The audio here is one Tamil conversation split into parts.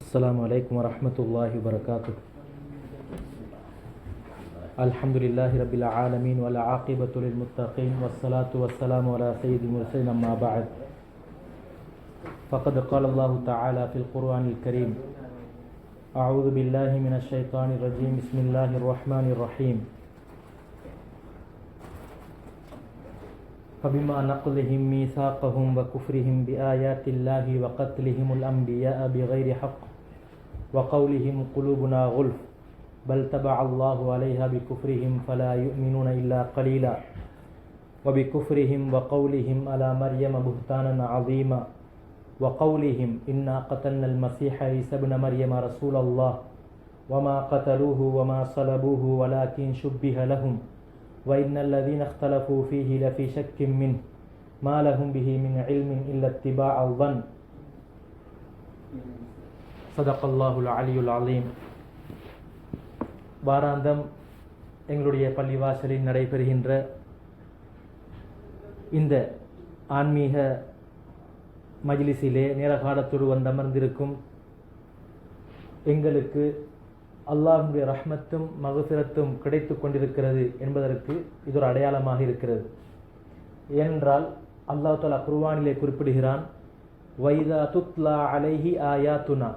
السلام عليكم ورحمة الله وبركاته. الحمد لله رب العالمين والعاقبة للمتقين والصلاة والسلام على سيد المرسلين أما بعد فقد قال الله تعالى في القرآن الكريم أعوذ بالله من الشيطان الرجيم بسم الله الرحمن الرحيم فبما نقضهم ميثاقهم وكفرهم بآيات الله وقتلهم الأنبياء بغير حق وقولهم قلوبنا غلف بل تبع الله عليها بكفرهم فلا يؤمنون إلا قليلا وبكفرهم وقولهم على مريم بهتانا عظيما وقولهم إنا قتلنا المسيح عيسى ابن مريم رسول الله وما قتلوه وما صلبوه ولكن شبه لهم وإن الذين اختلفوا فيه لفي شك منه ما لهم به من علم إلا اتباع الظن صدق الله العلي العظيم. வாராந்தம் எங்களுடைய பள்ளிவாசலில் நடைபெறுகின்ற இந்த ஆன்மீக மஜ்லிஸிலே நேரகாலத்தோடு வந்தமர்ந்திருக்கும் எங்களுக்கு அல்லாஹ்வுடைய ரஹ்மத்தும் மக்ஃபிரத்தும் கிடைத்து கொண்டிருக்கிறது என்பதற்கு இது ஒரு அடையாளமாக இருக்கிறது. ஏனென்றால் அல்லாஹ் தஆலா குர்ஆனிலே குறிப்பிடுகிறான், வைதா துத்லா அலைஹி ஆயாத்துனா,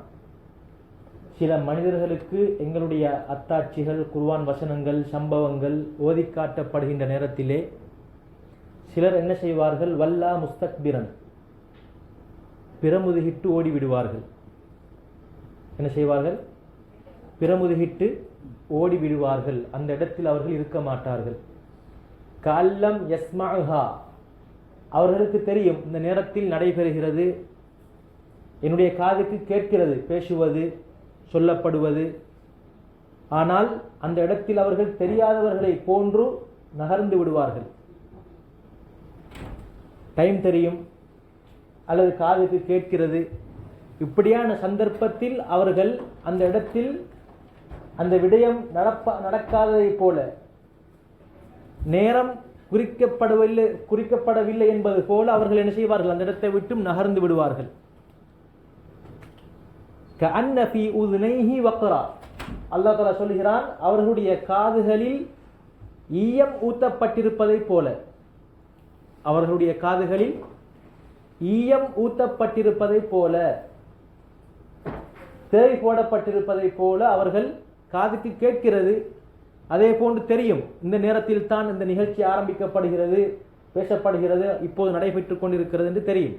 சில மனிதர்களுக்கு எங்களுடைய அத்தாட்சிகள் குர்ஆன் வசனங்கள் சம்பவங்கள் ஓதி காட்டப்படுகின்ற நேரத்திலே சிலர் என்ன செய்வார்கள், வல்லா முஸ்தக்பிரன், பிரமுதுகிட்டு ஓடிவிடுவார்கள். என்ன செய்வார்கள்? பிரமுதுகிட்டு ஓடிவிடுவார்கள். அந்த இடத்தில் அவர்கள் இருக்க மாட்டார்கள். கல்லம் யஸ்மஹா, அவர்களுக்கு தெரியும் இந்த நேரத்தில் நடைபெறுகிறது, என்னுடைய காதுக்கு கேட்கிறது பேசுவது சொல்லப்படுவது. ஆனால் அந்த இடத்தில் அவர்கள் தெரியாதவர்களை போன்று நகர்ந்து விடுவார்கள். டைம் தெரியும் அல்லது காதுக்கு கேட்கிறது. இப்படியான சந்தர்ப்பத்தில் அவர்கள் அந்த இடத்தில் அந்த விடயம் நடக்காததை போல, நேரம் குறிக்கப்படவில்லை என்பது போல அவர்கள் என்ன செய்வார்கள், அந்த இடத்தை விட்டும் நகர்ந்து விடுவார்கள். கஅன்ன ஃபீ உதுனைஹி வக்ரா, அல்லாஹ் தஆலா சொல்கிறான், அவர்களுடைய காதுகளில் ஈயம் ஊத்தப்பட்டிருப்பதை போல, அவர்களுடைய காதுகளில் ஈயம் ஊத்தப்பட்டிருப்பதை போல, தேய் போடப்பட்டிருப்பதை போல அவர்கள் காதுக்கு கேட்கிறது. அதே போன்று தெரியும் இந்த நேரத்தில் தான் இந்த நிகழ்ச்சி ஆரம்பிக்கப்படுகிறது, பேசப்படுகிறது, இப்போது நடைபெற்றுக் கொண்டிருக்கிறது என்று தெரியும்.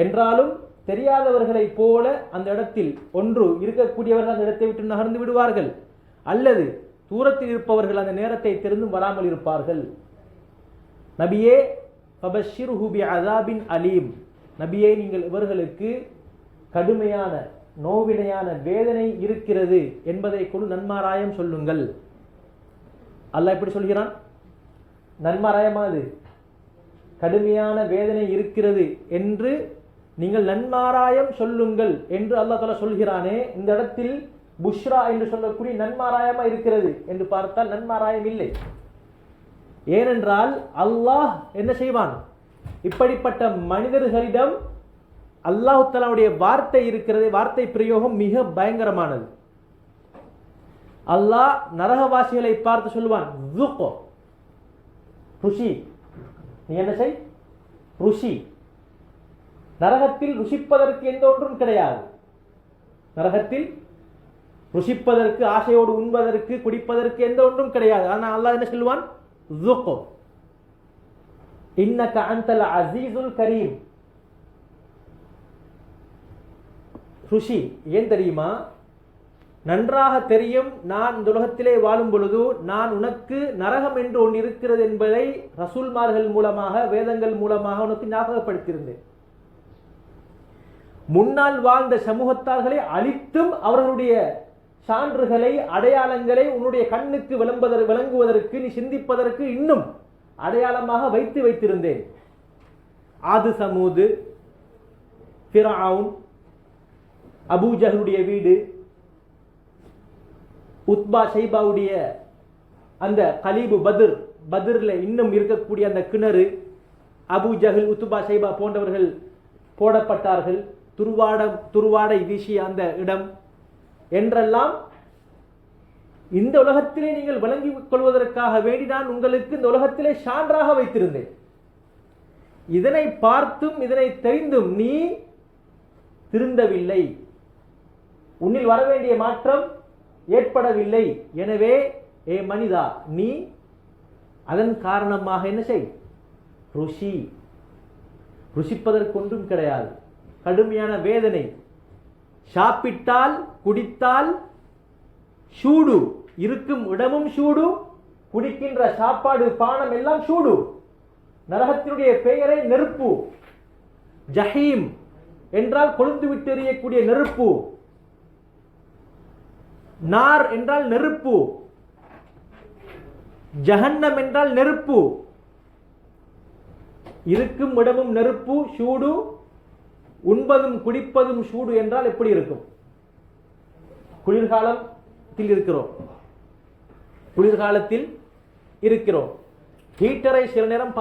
என்றாலும் தெரியாதவர்களை போல அந்த இடத்தில் ஒன்று இருக்கக்கூடியவர்கள் அந்த இடத்தை விட்டு நகர்ந்து விடுவார்கள், அல்லது தூரத்தில் இருப்பவர்கள் அந்த நேரத்தை தெரிந்தும் வராமல் இருப்பார்கள். நபியே ஃபபஷ்ஷிர்ஹு பிஅஸாபின் அலீம், நபியே நீங்கள் இவர்களுக்கு கடுமையான நோவினையான வேதனை இருக்கிறது என்பதை கொண்டு நன்மாராயம் சொல்லுங்கள். அல்லாஹ் எப்படி சொல்கிறான்? நன்மாராயமா, அது கடுமையான வேதனை இருக்கிறது என்று நீங்கள் நன்மாராயம் சொல்லுங்கள் என்று அல்லாஹ் தஆலா சொல்கிறானே, இந்த இடத்தில் புஷ்ரா என்று சொல்லக்கூடிய நன்மாராயமா இருக்கிறது என்று பார்த்தால் நன்மாராயம் இல்லை. ஏனென்றால் அல்லாஹ் என்ன செய்வான், இப்படிப்பட்ட மனிதர்களிடம் அல்லாஹ் தஆலாவுடைய வார்த்தை இருக்கிறது, வார்த்தை பிரயோகம் மிக பயங்கரமானது. அல்லாஹ் நரகவாசிகளை பார்த்து சொல்லுவான், ஸுக், ருஷி, நீ என்ன செய், ருஷி. நரகத்தில் ருசிப்பதற்கு எந்த ஒன்றும் கிடையாது. நரகத்தில் ருசிப்பதற்கு, ஆசையோடு உண்பதற்கு, குடிப்பதற்கு எந்த ஒன்றும் கிடையாது. ஆனால் அல்லாஹ் என்ன சொல்லுவான், ஸுக் இன்னக அன்தல் அஸீஸுல் கரீம். ருஷி, ஏன் தெரியுமா? நன்றாக தெரியும், நான் இந்த உலகத்திலே வாழும் பொழுது நான் உனக்கு நரகம் என்று ஒன்று இருக்கிறது என்பதை ரசூல்மார்கள் மூலமாக, வேதங்கள் மூலமாக உனக்கு ஞாபகப்படுத்தியிருந்தேன். முன்னால் வாழ்ந்த சமூகத்தார்களை அழித்தும் அவர்களுடைய சான்றுகளை, அடையாளங்களை உன்னுடைய கண்ணுக்கு விளங்குவதற்கு, நீ சிந்திப்பதற்கு இன்னும் அடையாளமாக வைத்திருந்தேன். ஆது, சமூது, ஃபிரௌன், அபூஜஹலுடைய வீடு, உத்பா ஷைபாவுடைய அந்த கலீபு பத்ர்ல இன்னும் இருக்கக்கூடிய அந்த கிணறு, அபூஜஹல், உத்பா ஷைபா போன்றவர்கள் போடப்பட்டார்கள். துருவாடை வீசிய அந்த இடம் என்றெல்லாம் இந்த உலகத்திலே நீங்கள் விளங்கிக் கொள்வதற்காக வேண்டி நான் உங்களுக்கு இந்த உலகத்திலே சான்றாக வைத்திருந்தேன். இதனை பார்த்தும் இதனை தெரிந்தும் நீ திருந்தவில்லை, உன்னில் வர வேண்டிய மாற்றம் ஏற்படவில்லை. எனவே ஏ மனிதா, நீ அதன் காரணமாக என்ன செய்? ருசிப்பதற்கு ஒன்றும் கிடையாது. கடுமையான வேதனை, சாப்பிட்டால் குடித்தால் சூடு, இருக்கும் இடமும் சூடு, குடிக்கின்ற சாப்பாடு பானம் எல்லாம் சூடு. நரகத்தினுடைய பெயரை நெருப்பு. ஜஹீம் என்றால் கொழுந்து விட்டு எறியக்கூடிய நெருப்பு. நார் என்றால் நெருப்பு. ஜஹன்னம் என்றால் நெருப்பு. இருக்கும் இடமும் நெருப்பு, சூடு. உண்பதும் குடிப்பதும் சூடு என்றால் எப்படி இருக்கும்? குளிர்காலத்தில் இருக்கிறோம், குளிர்காலத்தில் இருக்கிறோம். ஹீட்டரை சில நேரம்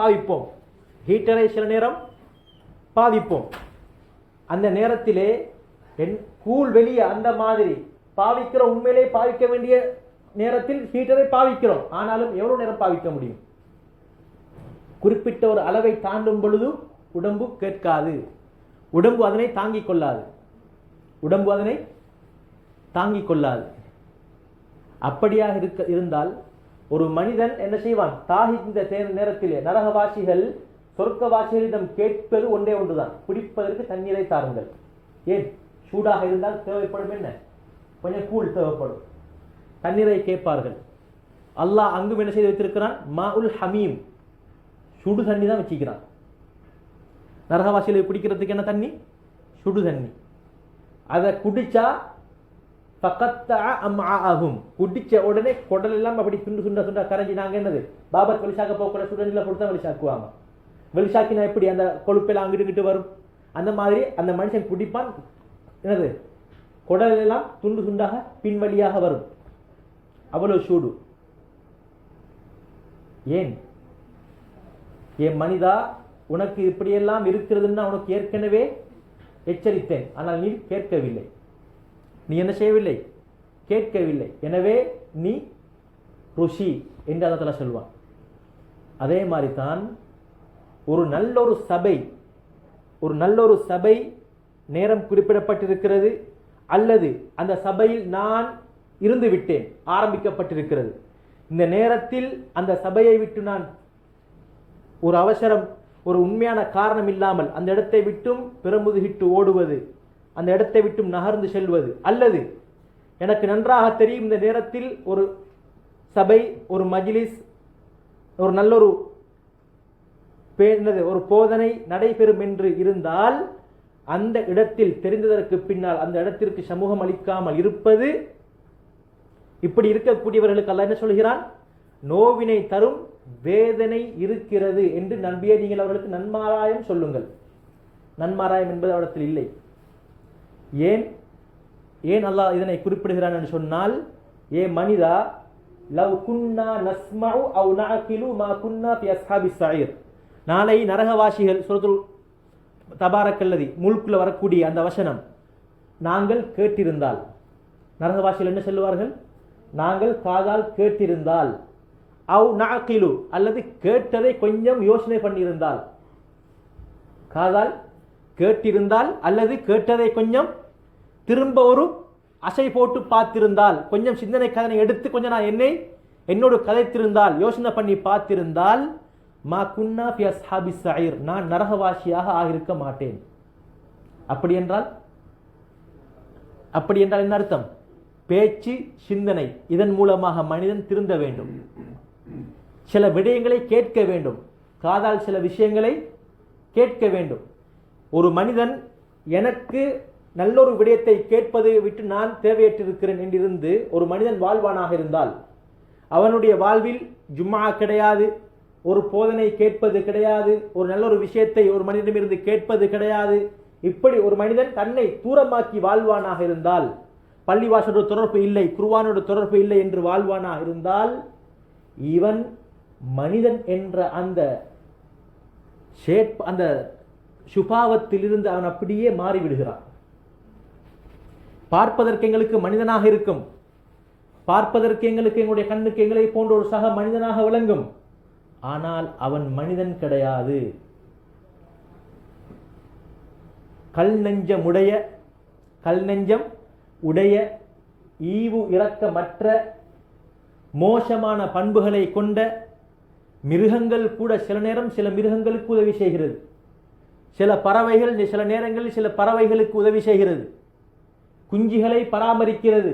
பாவிப்போம். அந்த நேரத்திலே கூழ் வெளியே அந்த மாதிரி பாவிக்கிற, உண்மையிலே பாவிக்க வேண்டிய நேரத்தில் ஹீட்டரை பாவிக்கிறோம். ஆனாலும் எவ்வளவு நேரம் பாவிக்க முடியும்? குறிப்பிட்ட ஒரு அளவை தாண்டும் பொழுது உடம்பு கேட்காது, உடம்பு அதனை தாங்கிக் கொள்ளாது. அப்படியாக இருந்தால் ஒரு மனிதன் என்ன செய்வான்? தாகிந்த நேரத்திலே நரகவாசிகள் சொர்க்கவாசிகளிடம் கேட்பது ஒன்றே ஒன்றுதான், குடிப்பதற்கு தண்ணீரை தாருங்கள். ஏன்? சூடாக இருந்தால் தேவைப்படும் என்ன? கொஞ்சம் கூழ் தேவைப்படும். தண்ணீரை கேட்பார்கள். அல்லாஹ் அங்கும் என்ன செய்து வைத்திருக்கிறான்? மாஉல் ஹமீம், சுடு தண்ணி தான் வச்சுக்கிறான். நரகவாசிகளை குடிக்கிறதுக்கு என்ன தண்ணி? சுடு தண்ணி. அதை குடிச்சா குடிச்ச உடனே குடல் எல்லாம் அப்படி சுண்டா கரைஞ்சி, நாங்க என்னது பாபத் வெளிசாக்க போக்குற சுடனில் கொடுத்தா வெளிசாக்குவாங்க. வெளிசாக்கினா எப்படி அந்த கொழுப்பெல்லாம் அங்கிட்டு வரும்? அந்த மாதிரி அந்த மனுஷன் குடிப்பான், என்னது குடல் எல்லாம் துண்டாக பின்வழியாக வரும். அவ்வளவு சூடு. ஏன் மனிதா, உனக்கு இப்படியெல்லாம் இருக்கிறதுன்னா உனக்கு ஏற்கனவே எச்சரித்தேன், ஆனால் நீ கேட்கவில்லை. நீ என்ன செய்யவில்லை? கேட்கவில்லை. எனவே நீ ருஷி என்று அதத்துல சொல்வான். அதே மாதிரி தான் ஒரு நல்லொரு சபை நேரம் குறிப்பிடப்பட்டிருக்கிறது, அல்லது அந்த சபையில் நான் இருந்து விட்டேன், ஆரம்பிக்கப்பட்டிருக்கிறது. இந்த நேரத்தில் அந்த சபையை விட்டு நான் ஒரு அவசரம், ஒரு உண்மையான காரணம் இல்லாமல் அந்த இடத்தை விட்டும் பெருமுதுகிட்டு ஓடுவது, அந்த இடத்தை விட்டும் நகர்ந்து செல்வது, அல்லது எனக்கு நன்றாக தெரியும் இந்த நேரத்தில் ஒரு சபை, ஒரு மஜ்லிஸ், ஒரு நல்லொரு ஒரு போதனை நடைபெறும் என்று இருந்தால் அந்த இடத்தில் தெரிந்ததற்கு பின்னால் அந்த இடத்திற்கு சமூகம் அளிக்காமல் இருப்பது. இப்படி இருக்கக்கூடியவர்களுக்கு அல்லாஹ் என்ன சொல்கிறான்? நோவினை தரும் வேதனை இருக்கிறது என்று நம்பியே நீங்கள் அவர்களுக்கு நன்மாராயம் சொல்லுங்கள். நன்மாராயம் என்பது அவரிடத்தில் இல்லை. ஏன் அல்லாஹ் இதனை குறிப்பிடுகிறான் என்று சொன்னால், ஏ மனிதா, லவ் குன்னா நஸ்மஉ அவ் நஅகிலு மா குன்னா ஃபி அஸ்ஹாபிஸ் ஸஈர். நாளை நரகவாசிகள் சூரத்துல் தபாரக்கல்லதி முல்குல வரக்கூடிய அந்த வசனம், நாங்கள் கேட்டிருந்தால், நரகவாசிகள் என்ன சொல்லுவார்கள்? நாங்கள் காதால் கேட்டிருந்தால், அவ் நஅகிலு அல்லது கேட்டதை கொஞ்சம் யோசனை பண்ணியிருந்தால், காதால் கேட்டிருந்தால் அல்லது கேட்டதை கொஞ்சம் திரும்ப ஒரு அசை போட்டு பார்த்திருந்தால், கொஞ்சம் சிந்தனை கதனை எடுத்து கொஞ்சம் நான் என்னோடு கதைத்திருந்தால், யோசனை பண்ணி பார்த்திருந்தால், மா குன்னா ஃபி அஸ்ஹாபிஸ் ஸஈர், நான் நரகவாசியாக ஆகியிருக்க மாட்டேன். அப்படி என்றால் என்ன அர்த்தம்? பேச்சு, சிந்தனை, இதன் மூலமாக மனிதன் திருந்த வேண்டும். சில விடயங்களை கேட்க வேண்டும், காதால் சில விஷயங்களை கேட்க வேண்டும். ஒரு மனிதன் எனக்கு நல்லொரு விடயத்தை கேட்பதை விட்டு நான் தேவையற்றிருக்கிறேன் என்றிருந்து ஒரு மனிதன் வாழ்வானாக இருந்தால், அவனுடைய வாழ்வில் ஜும்மா கிடையாது, ஒரு போதனை கேட்பது கிடையாது, ஒரு நல்லொரு விஷயத்தை ஒரு மனிதனிடமிருந்து கேட்பது கிடையாது, இப்படி ஒரு மனிதன் தன்னை தூரமாக்கி வாழ்வானாக இருந்தால், பள்ளிவாசலோட தொடர்பு இல்லை, குர்ஆனோட தொடர்பு இல்லை என்று வாழ்வானாக இருந்தால், இவன் மனிதன் என்ற அந்த சுபாவத்திலிருந்து அவன் அப்படியே மாறிவிடுகிறான். பார்ப்பதற்கு எங்களுக்கு மனிதனாக இருக்கும், பார்ப்பதற்கு எங்களுக்கு எங்களுடைய கண்ணுக்கு எங்களை போன்ற ஒரு சக மனிதனாக விளங்கும். ஆனால் அவன் மனிதன் கிடையாது. கல் நெஞ்சம் உடைய ஈவு இரக்கமற்ற மோசமான பண்புகளை கொண்ட மிருகங்கள் கூட சில நேரம் சில மிருகங்களுக்கு உதவி செய்கிறது. சில பறவைகள் சில நேரங்களில் சில பறவைகளுக்கு உதவி செய்கிறது. குஞ்சுகளை பராமரிக்கிறது.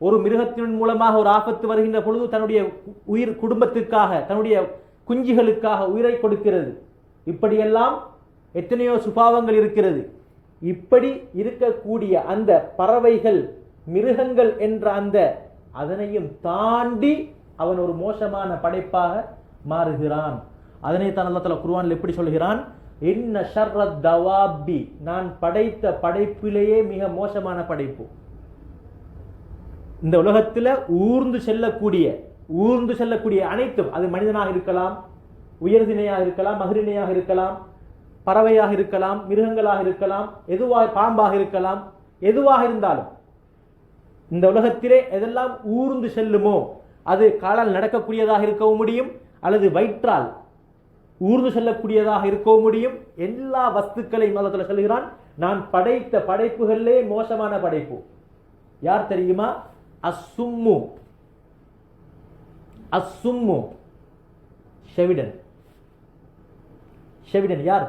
ஒரு மிருகத்தின் மூலமாக ஒரு ஆபத்து வருகின்ற பொழுது தன்னுடைய உயிர் குடும்பத்துக்காக தன்னுடைய குஞ்சுகளுக்காக உயிரை கொடுக்கிறது. இப்படியெல்லாம் எத்தனையோ சுபாவங்கள் இருக்கிறது. இப்படி இருக்கக்கூடிய அந்த பறவைகள் மிருகங்கள் என்ற அந்த அதனையும் தாண்டி அவன் ஒரு மோசமான படைப்பாக மாறுகிறான். அதனை தான் அல்லாஹ் தஆலா குர்ஆனில் எப்படி சொல்கிறான்? இன்ன ஷர்ரத் தவாபி, நான் படைத்த படைப்பிலேயே மிக மோசமான படைப்பு. இந்த உலகத்தில் ஊர்ந்து செல்லக்கூடிய அனைத்தும், அது மனிதனாக இருக்கலாம், உயர்திணையாக இருக்கலாம், மகிரிணையாக இருக்கலாம், பறவையாக இருக்கலாம், மிருகங்களாக இருக்கலாம், பாம்பாக இருக்கலாம், எதுவாக இருந்தாலும் இந்த உலகத்திலே எதெல்லாம் ஊர்ந்து செல்லுமோ அது காலால் நடக்கக்கூடியதாக இருக்கவும் முடியும், அல்லது வயிற்றால் ஊர்ந்து செல்லக்கூடியதாக இருக்கவும் முடியும். எல்லா வஸ்துக்களையும் அல்லாஹ் சொல்கிறான், நான் படைத்த படைப்புகளிலே மோசமான படைப்பு யார் தெரியுமா? அஸ்ஸும்மு செவிடன். செவிடன் யார்?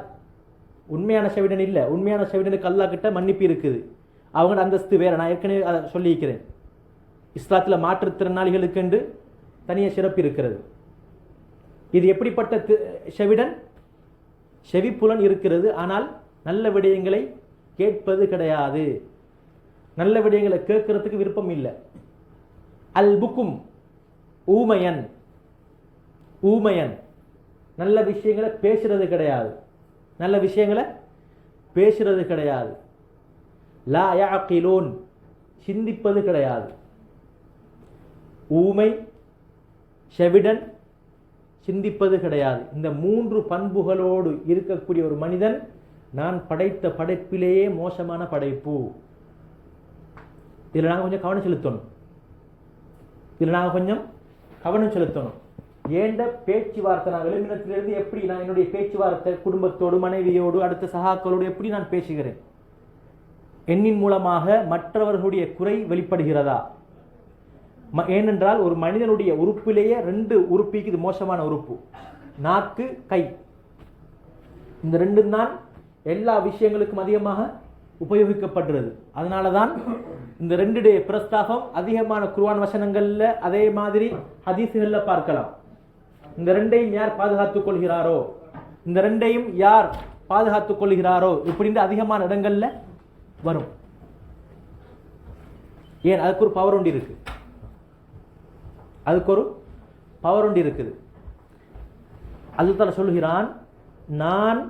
உண்மையான செவிடன் இல்லை. உண்மையான செவிடனுக்கு அல்லாஹ் கிட்ட மன்னிப்பு இருக்குது. அவங்க அந்தஸ்து வேற. நான் ஏற்கனவே அதை சொல்லியிருக்கிறேன். இஸ்லாத்தில் மாற்றுத்திறனாளிகளுக்கு என்று தனிய சிறப்பு இருக்கிறது. இது எப்படிப்பட்ட செவிடன்? செவிப்புலன் இருக்கிறது, ஆனால் நல்ல விடயங்களை கேட்பது கிடையாது. நல்ல விடயங்களை கேட்கறதுக்கு விருப்பம் இல்லை. அல் புக்கும் ஊமையன் நல்ல விஷயங்களை பேசுறது கிடையாது. லா யஅகிலூன், சிந்திப்பது கிடையாது. ஊமை, செவிடன், சிந்திப்பது கிடையாது. இந்த மூன்று பண்புகளோடு இருக்கக்கூடிய ஒரு மனிதன் நான் படைத்த படைப்பிலேயே மோசமான படைப்பு. இதில் நாங்கள் கொஞ்சம் கவனம் செலுத்தணும். ஏண்ட பேச்சுவார்த்தை, நான் எழுமினத்திலிருந்து எப்படி நான் என்னுடைய பேச்சுவார்த்தை குடும்பத்தோடு, மனைவியோடு, அடுத்த சகாக்களோடு எப்படி நான் பேசுகிறேன்? எண்ணின் மூலமாக மற்றவர்களுடைய குறை வெளிப்படுகிறதா? ஏனென்றால் ஒரு மனிதனுடைய உறுப்பிலேயே 2 உறுப்பிக்கு இது மோசமான உறுப்பு, நாக்கு, கை. இந்த 2 தான் எல்லா விஷயங்களுக்கும் அதிகமாக உபயோகிக்கப்படுறது. அதனால தான் இந்த 2 பிரஸ்தாபம் அதிகமான குர்ஆன் வசனங்கள்ல, அதே மாதிரி ஹதீஸ்கள்ல பார்க்கலாம். இந்த 2ஐயும் யார் பாதுகாத்துக் கொள்கிறாரோ, இந்த 2ஐயும் யார் பாதுகாத்துக் கொள்கிறாரோ இப்படின்னு அதிகமான இடங்கள்ல வரும். ஏன்? அதுக்கு ஒரு பவர் ஒன்று இருக்கு. அல்லாஹ் தஆலா சொல்கிறான், நான்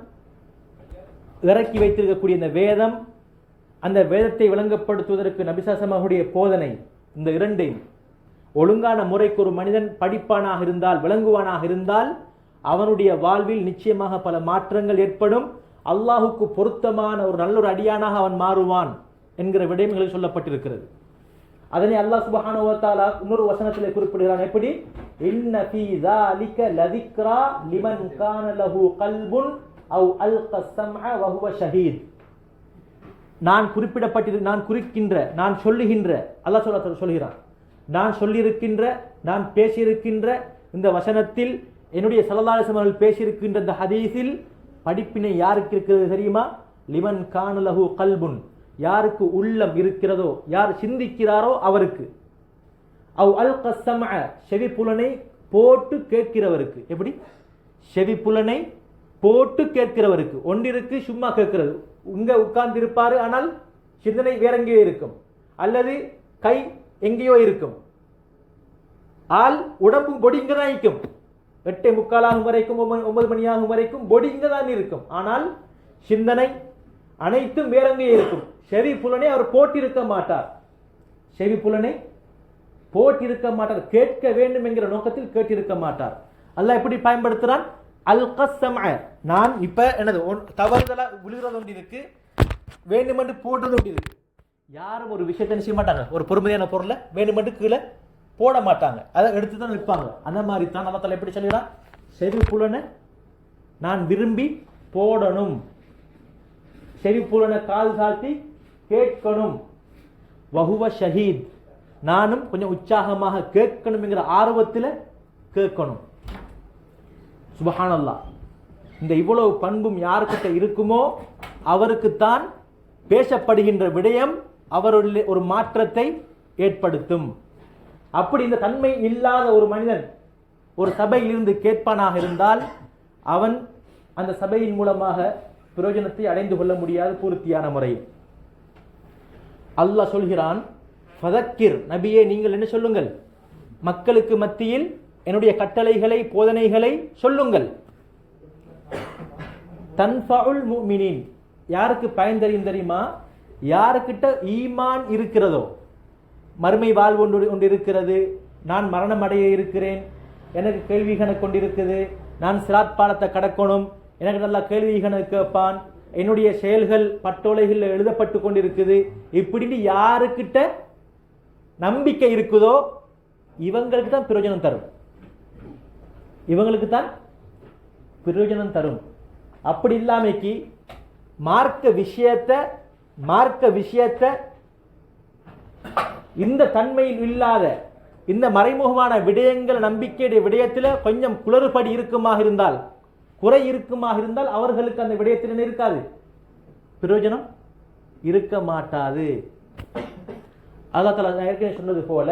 இறக்கி வைத்திருக்கக்கூடிய இந்த வேதம், அந்த வேதத்தை விளங்கப்படுத்துவதற்கு நபி ஸல்லல்லாஹு அலைஹி வஸல்லம் அவருடைய போதனை, இந்த 2ஐயும் ஒழுங்கான முறைக்கு ஒரு மனிதன் படிப்பானாக இருந்தால், விளங்குவானாக இருந்தால், அவனுடைய வாழ்வில் நிச்சயமாக பல மாற்றங்கள் ஏற்படும். அல்லாஹுக்கு பொருத்தமான ஒரு நல்ல ஒரு அடியானாக அவன் மாறுவான் என்கிற விடயங்களில் சொல்லப்பட்டிருக்கிறது. அதனை அல்லாஹ் சுப்ஹானஹு வ தஆலா இன்னொரு வசனத்தில் குறிப்பிடுகிறான். எப்படி? இன்ன ஃபீ ஸாலிக லதிக்ரா லிமன் கான லஹு கல்புன் அவ் அல்க ஸம்அ வ ஹுவ ஷஹீத். நான் சொல்லுகின்ற அல்லாஹ் சொல்கிறான், நான் சொல்லியிருக்கின்ற, நான் பேசியிருக்கின்ற இந்த வசனத்தில், என்னுடைய ஸல்லல்லாஹு அலைஹி வஸல்லம் அவர்கள் பேசியிருக்கின்ற இந்த ஹதீஸில் படிப்பினை யாருக்கு இருக்கிறது தெரியுமா? லிமன் கான லஹு கல்புன், யாருக்கு உள்ளம் இருக்கிறதோ, யார் சிந்திக்கிறாரோ அவருக்கு. அவ் அல்க ஸம்அ, செவிப்புலனை போட்டு கேட்கிறவருக்கு. எப்படி? செவிப்புலனை போட்டு கேட்கிறவருக்கு. ஒன்றிற்கு சும்மா கேட்கிறது, இங்க உட்கார்ந்து இருப்பாரு, ஆனால் சிந்தனை வேற எங்கேயோ இருக்கும், அல்லது கை எங்கேயோ இருக்கும், ஆள் உடம்பு பொடி இங்க தான் இருக்கும். 8:45 ஆகும் வரைக்கும், 9 மணி ஆகும் வரைக்கும் பொடி இங்க தான் இருக்கும், ஆனால் சிந்தனை அனைத்தும் வேற எங்கேயோ இருக்கும். செவி புலனை அவர் போட்டிருக்க மாட்டார். கேட்க வேண்டும் என்கிற நோக்கத்தில் கேட்டிருக்க மாட்டார். அல்லாஹ் எப்படி பயன்படுத்துறான்? அல்க ஸம்அ, நான் இப்ப என்னது தவறுதலா விழுகிறது ஒன்று இருக்கு, வேண்டுமென்று போடுறது ஒன்று இருக்கு. யாரும் ஒரு விஷயத்தை செய்ய மாட்டாங்க, ஒரு பொறுமையான பொருளை வேணுமென்று கீழே போட மாட்டாங்க, அதை எடுத்து தான் நிற்பாங்க. அந்த மாதிரி தான் நம்ம எப்படி சொல்லுறான், செவிப்புலனை நான் விரும்பி போடணும், செவிப்புலனை காது தாழ்த்தி கேட்கணும், வஹுவ ஷஹீத் நானும் கொஞ்சம் உற்சாகமாக கேட்கணும்ங்கிற ஆர்வத்தில் கேட்கணும். சுப்ஹானல்லாஹ். இந்த இவ்வளவு பண்பும் யாருக்கிட்ட இருக்குமோ அவருக்குத்தான் பேசப்படுகின்ற விடயம் அவருடைய ஒரு மாற்றத்தை ஏற்படுத்தும். அப்படி இந்த தன்மை இல்லாத ஒரு மனிதன் ஒரு சபையில் இருந்து கேட்பானாக இருந்தால் அவன் அந்த சபையின் மூலமாக பிரயோஜனத்தை அடைந்து கொள்ள முடியாது பூர்த்தியான முறையில். அல்லாஹ் சொல்கிறான், ஃபதக்கிர், நபியே நீங்கள் என்ன சொல்லுங்கள், மக்களுக்கு மத்தியில் என்னுடைய கட்டளைகளை போதனைகளை சொல்லுங்கள். தன்ஃபஉல் முஃமினீன், யாருக்கு பயன் தெரியும் தெரியுமா, யாருக்கிட்ட ஈமான் இருக்கிறதோ, மறுமை வாழ்வு ஒன்று இருக்கிறது, நான் மரணம் அடைய இருக்கிறேன், எனக்கு கேள்வி கணக்கு கொண்டிருக்குது, நான் சிராத் பாலத்தை கடக்கணும், எனக்கு நல்லா கேள்வி கணக்கு கேட்பான், என்னுடைய செயல்கள் பட்டோலைகள் எழுதப்பட்டு கொண்டிருக்குது, இப்படின்னு யாருக்கிட்ட நம்பிக்கை இருக்குதோ இவங்களுக்கு தான் பிரயோஜனம் தரும், இவங்களுக்கு தான் பிரயோஜனம் தரும். அப்படி இல்லாமைக்கு மார்க்க விஷயத்தை இந்த தன்மையில் இல்லாத இந்த மறைமுகமான விடயங்கள் நம்பிக்கையுடைய விடயத்தில் கொஞ்சம் குளறுபடி இருக்குமாக இருந்தால், குறை இருக்குமாக இருந்தால் அவர்களுக்கு அந்த விடயத்தில் இருக்காது, பிரயோஜனம் இருக்க மாட்டாது. அல்லாஹ் தஆலா ஏற்கனவே சொன்னது போல,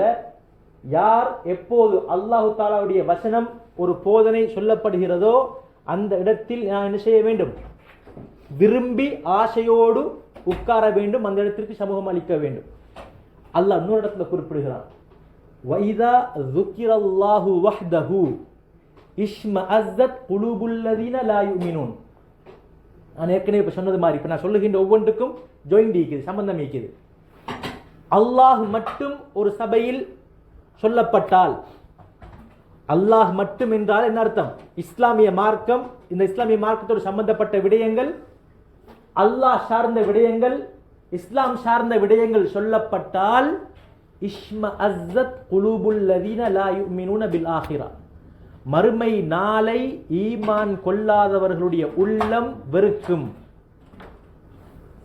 யார் எப்போது அல்லாஹு தஆலாவுடைய வசனம் ஒரு போதனை சொல்லப்படுகிறதோ அந்த இடத்தில் நான் என்ன செய்ய வேண்டும், விரும்பி ஆசையோடு உட்கார வேண்டும், அந்த இடத்திற்கு சமூகம் அளிக்க வேண்டும். அல்லாஹ் இன்னொரு இடத்துல குறிப்பிடுகிறான், வைதா ذுக்கிரல்லாஹு வஹ்தஹு இஷ்மஅஸத் குலூபுல்லதீன லா யுமினூன். நான் ஏற்கனவே இப்போ சொன்னது மாதிரி இப்போ நான் சொல்லுகின்ற ஒவ்வொன்றுக்கும் ஜாயிண்ட் இருக்குது, சம்பந்தம் இருக்குது. அல்லாஹ் மட்டும் ஒரு சபையில் சொல்லப்பட்டால், அல்லாஹ் மட்டும் என்றால் என்ன அர்த்தம், இஸ்லாமிய மார்க்கம், இந்த இஸ்லாமிய மார்க்கத்தோடு சம்பந்தப்பட்ட விடயங்கள், அல்லாஹ் சார்ந்த விடயங்கள், இஸ்லாம் சார்ந்த விடயங்கள் சொல்லப்பட்டால், இஷ்மஅஸத் குலூபுல்லதீன லா யுமினூன பில் ஆஹிரா, மறுமை நாளை ஈமான் கொள்ளாதவர்களுடைய உள்ளம் வெறுக்கும்.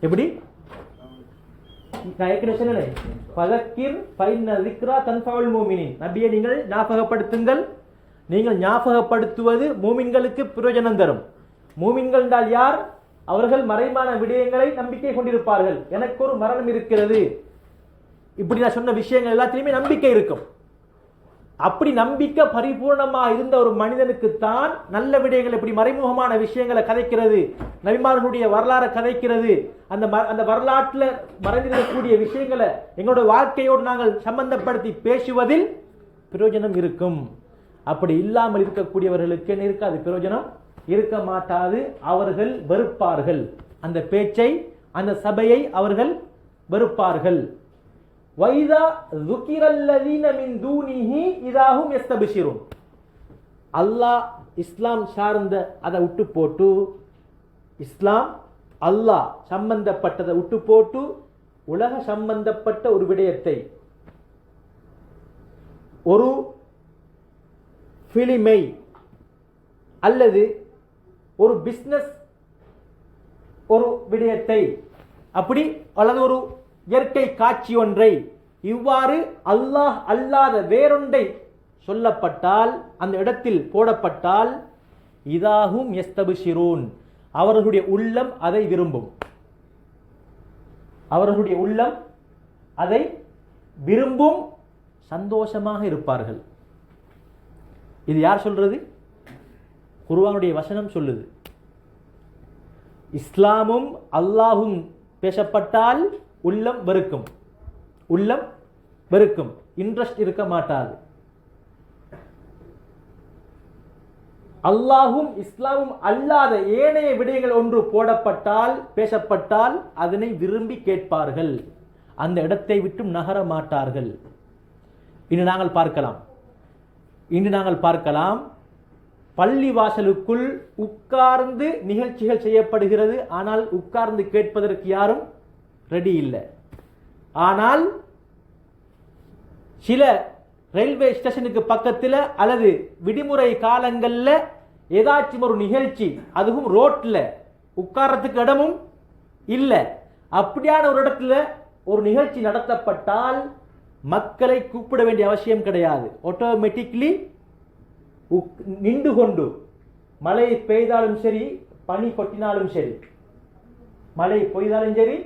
எப்படி நபியை நீங்கள் ஞாபகப்படுத்துங்கள், நீங்கள் ஞாபகப்படுத்துவது மூமின்களுக்கு பிரயோஜனம் தரும். மூமின்கள் என்றால் யார், அவர்கள் மறைமான விடயங்களை நம்பிக்கை கொண்டிருப்பார்கள், எனக்கு ஒரு மரணம் இருக்கிறது, இப்படி நான் சொன்ன விஷயங்கள் எல்லாத்திலுமே நம்பிக்கை இருக்கும். அப்படி நம்பிக்கை பரிபூர்ணமாக இருந்த ஒரு மனிதனுக்குத்தான் நல்ல விடயங்கள், இப்படி மறைமுகமான விஷயங்களை கதைக்கிறது, நபிமார்களுடைய வரலாறு கதைக்கிறது, அந்த வரலாற்றில் மறைந்திருக்கக்கூடிய விஷயங்களை எங்களோட வாழ்க்கையோடு நாங்கள் சம்பந்தப்படுத்தி பேசுவதில் பிரயோஜனம் இருக்கும். அப்படி இல்லாமல் இருக்கக்கூடியவர்களுக்கு என்ன இருக்காது, பிரயோஜனம் இருக்க மாட்டாது. அவர்கள் வெறுப்பார்கள், அந்த பேச்சை, அந்த சபையை அவர்கள் வெறுப்பார்கள். வைதா ذுக்கிரல்லதீன மின் தூனிஹி இதாஹும் யஸ்தபிஷிரூன். அல்லாஹ் இஸ்லாம் சார்ந்த அதை விட்டு போட்டு, இஸ்லாம் அல்லாஹ் சம்பந்தப்பட்டதை விட்டு போட்டு உலக சம்பந்தப்பட்ட ஒரு விடயத்தை, ஒரு பிலிமை அல்லது ஒரு பிஸ்னஸ் ஒரு விடயத்தை, அப்படி அல்லது ஒரு இயற்கை காட்சி ஒன்றை, இவ்வாறு அல்லாஹ் அல்லாத வேறொன்றை சொல்லப்பட்டால், அந்த இடத்தில் போடப்பட்டால், இதாஹும் யஸ்தபிஷிரூன், அவர்களுடைய உள்ளம் அதை விரும்பும், அவர்களுடைய உள்ளம் அதை விரும்பும், சந்தோஷமாக இருப்பார்கள். இது யார் சொல்றது, குர்ஆனுடைய வசனம் சொல்லுது. இஸ்லாமும் அல்லாஹும் பேசப்பட்டால் உள்ளம் வெறுக்கும், உள்ளம் வெறுக்கும், இன்ட்ரெஸ்ட் இருக்க மாட்டாது. அல்லாஹும் இஸ்லாமும் அல்லாத ஏனைய விடயங்கள் ஒன்று போடப்பட்டால், பேசப்பட்டால் அதனை விரும்பி கேட்பார்கள், அந்த இடத்தை விட்டு நகர மாட்டார்கள். இன்று நாங்கள் பார்க்கலாம் பள்ளி வாசலுக்குள் உட்கார்ந்து நிகழ்ச்சிகள் செய்யப்படுகிறது, ஆனால் உட்கார்ந்து கேட்பதற்கு யாரும் ரெடி இல்லை. ஆனால் சில ரயில்வே ஸ்டேஷனுக்கு பக்கத்தில் அல்லது விடுமுறை காலங்களில் ஏதாச்சும் ஒரு நிகழ்ச்சி, அதுவும் ரோட்ல உட்கார்றதுக்கு இடமும் இல்லை, அப்படியான ஒரு இடத்துல ஒரு நிகழ்ச்சி நடத்தப்பட்டால் மக்களை கூப்பிட வேண்டிய அவசியம் கிடையாது. ஆட்டோமேட்டிக்லி நின்று கொண்டு மழை பெய்தாலும் சரி பனி கொட்டினாலும் சரி, மழை பெய்தாலும் சரி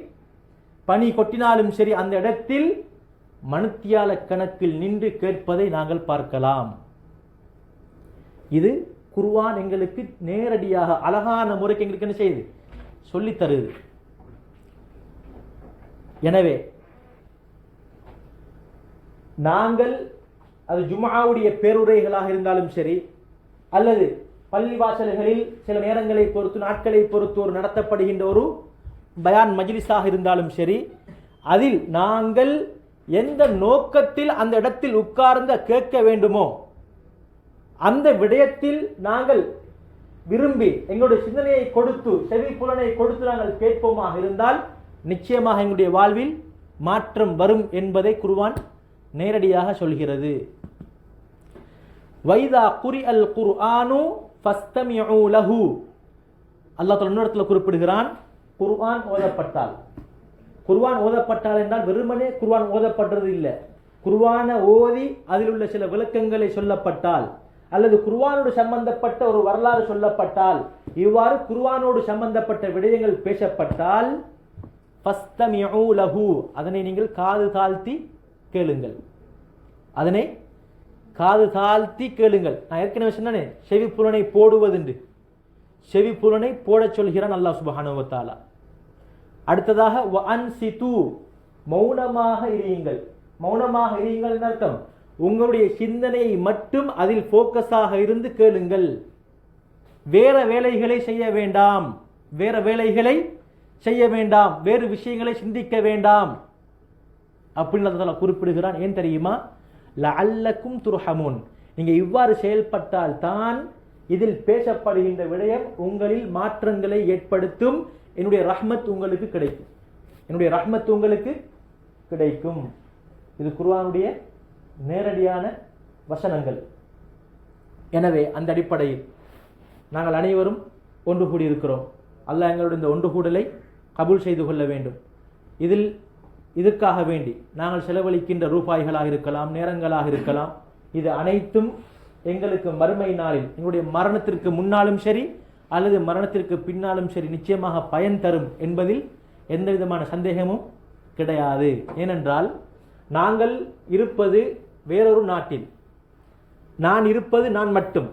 பனி கொட்டினாலும் சரி, அந்த இடத்தில் மணித்தியால கணக்கில் நின்று கேட்பதை நாங்கள் பார்க்கலாம். இது குர்ஆன் எங்களுக்கு நேரடியாக அழகான முறைக்கு எங்களுக்கு என்ன செய்யுது, சொல்லித் தருது. எனவே நாங்கள் அது ஜும்ஆவுடைய பேருரைகளாக இருந்தாலும் சரி, அல்லது பள்ளிவாசல்களில் சில நேரங்களை பொறுத்து நாட்களை பொறுத்து ஒரு நடத்தப்படுகின்ற ஒரு பயான் மஜ்லிஸாக இருந்தாலும் சரி, அதில் நாங்கள் எந்த நோக்கத்தில் அந்த இடத்தில் உட்கார்ந்து கேட்க வேண்டுமோ அந்த விடயத்தில் நாங்கள் விரும்பி எங்களுடைய சிந்தனையை கொடுத்து செவி புலனை கொடுத்து நாங்கள் கேட்போமாக இருந்தால் நிச்சயமாக எங்களுடைய வாழ்வில் மாற்றம் வரும் என்பதை குர்ஆன் நேரடியாக சொல்கிறது. வைதா குரிஅல் குர்ஆனு ஃபஸ்தமிஉ லஹு, அல்லாஹ் தஆலா இன்னொரு இடத்துல குறிப்பிடுகிறான், குர்ஆன் ஓதப்பட்டால். குர்ஆன் ஓதப்பட்டால் என்றால் வெறுமனே குர்ஆன் ஓதப்படுறது இல்லை, குர்ஆனை ஓதி அதில் உள்ள சில விளக்கங்களை சொல்லப்பட்டால் அல்லது குர்ஆனோடு சம்பந்தப்பட்ட ஒரு வரலாறு சொல்லப்பட்டால், இவ்வாறு குர்ஆனோடு சம்பந்தப்பட்ட விடயங்கள் பேசப்பட்டால் ஃபஸ்தமிஉ லஹு, அதனை நீங்கள் காது தாழ்த்தி கேளுங்கள். அதனை காது தாழ்த்தி கேளுங்கள். நான் ஏற்கனவே சொன்னேனே செவி புலனை போடுவதுண்டு, செவி புலனை போட சொல்கிறான் அல்லாஹ் சுப்ஹானஹு வ தஆலா. அடுத்ததாக வஅன்சிது, மௌனமாக இருங்கள். மௌனமாக இருங்கள் என்ற அர்த்தம் உங்களுடைய சிந்தனையை மட்டும் அதில் போக்கஸாக இருந்து கேளுங்கள். வேற வேலைகளை செய்ய வேண்டாம், வேற வேலைகளை செய்ய வேண்டாம், வேறு விஷயங்களை சிந்திக்க வேண்டாம் அப்படின்னு அல்லாஹ் குறிப்பிடுகிறான். ஏன் தெரியுமா? லஅல்லக்கும் துர்ஹமூன், நீங்க இவ்வாறு செயல்பட்டால் தான் இதில் பேசப்படுகின்ற விடயம் உங்களில் மாற்றங்களை ஏற்படுத்தும், என்னுடைய ரஹ்மத் உங்களுக்கு கிடைக்கும், என்னுடைய ரஹ்மத் உங்களுக்கு கிடைக்கும். இது குர்ஆனுடைய நேரடியான வசனங்கள். எனவே அந்த அடிப்படையில் நாங்கள் அனைவரும் ஒன்று கூடியிருக்கிறோம். அல்லாஹ் எங்களுடைய இந்த ஒன்று கூடலை கபூல் செய்து கொள்ள வேண்டும். இதற்காக வேண்டி நாங்கள் செலவழிக்கின்ற ரூபாய்களாக இருக்கலாம், நேரங்களாக இருக்கலாம், இது அனைத்தும் எங்களுக்கு மறுமை நாளில் எங்களுடைய மரணத்திற்கு முன்னாலும் சரி அல்லது மரணத்திற்கு பின்னாலும் சரி நிச்சயமாக பயன் தரும் என்பதில் எந்த விதமான சந்தேகமும் கிடையாது. ஏனென்றால் நாங்கள் இருப்பது வேறொரு நாட்டில், நான் இருப்பது நான் மட்டும்,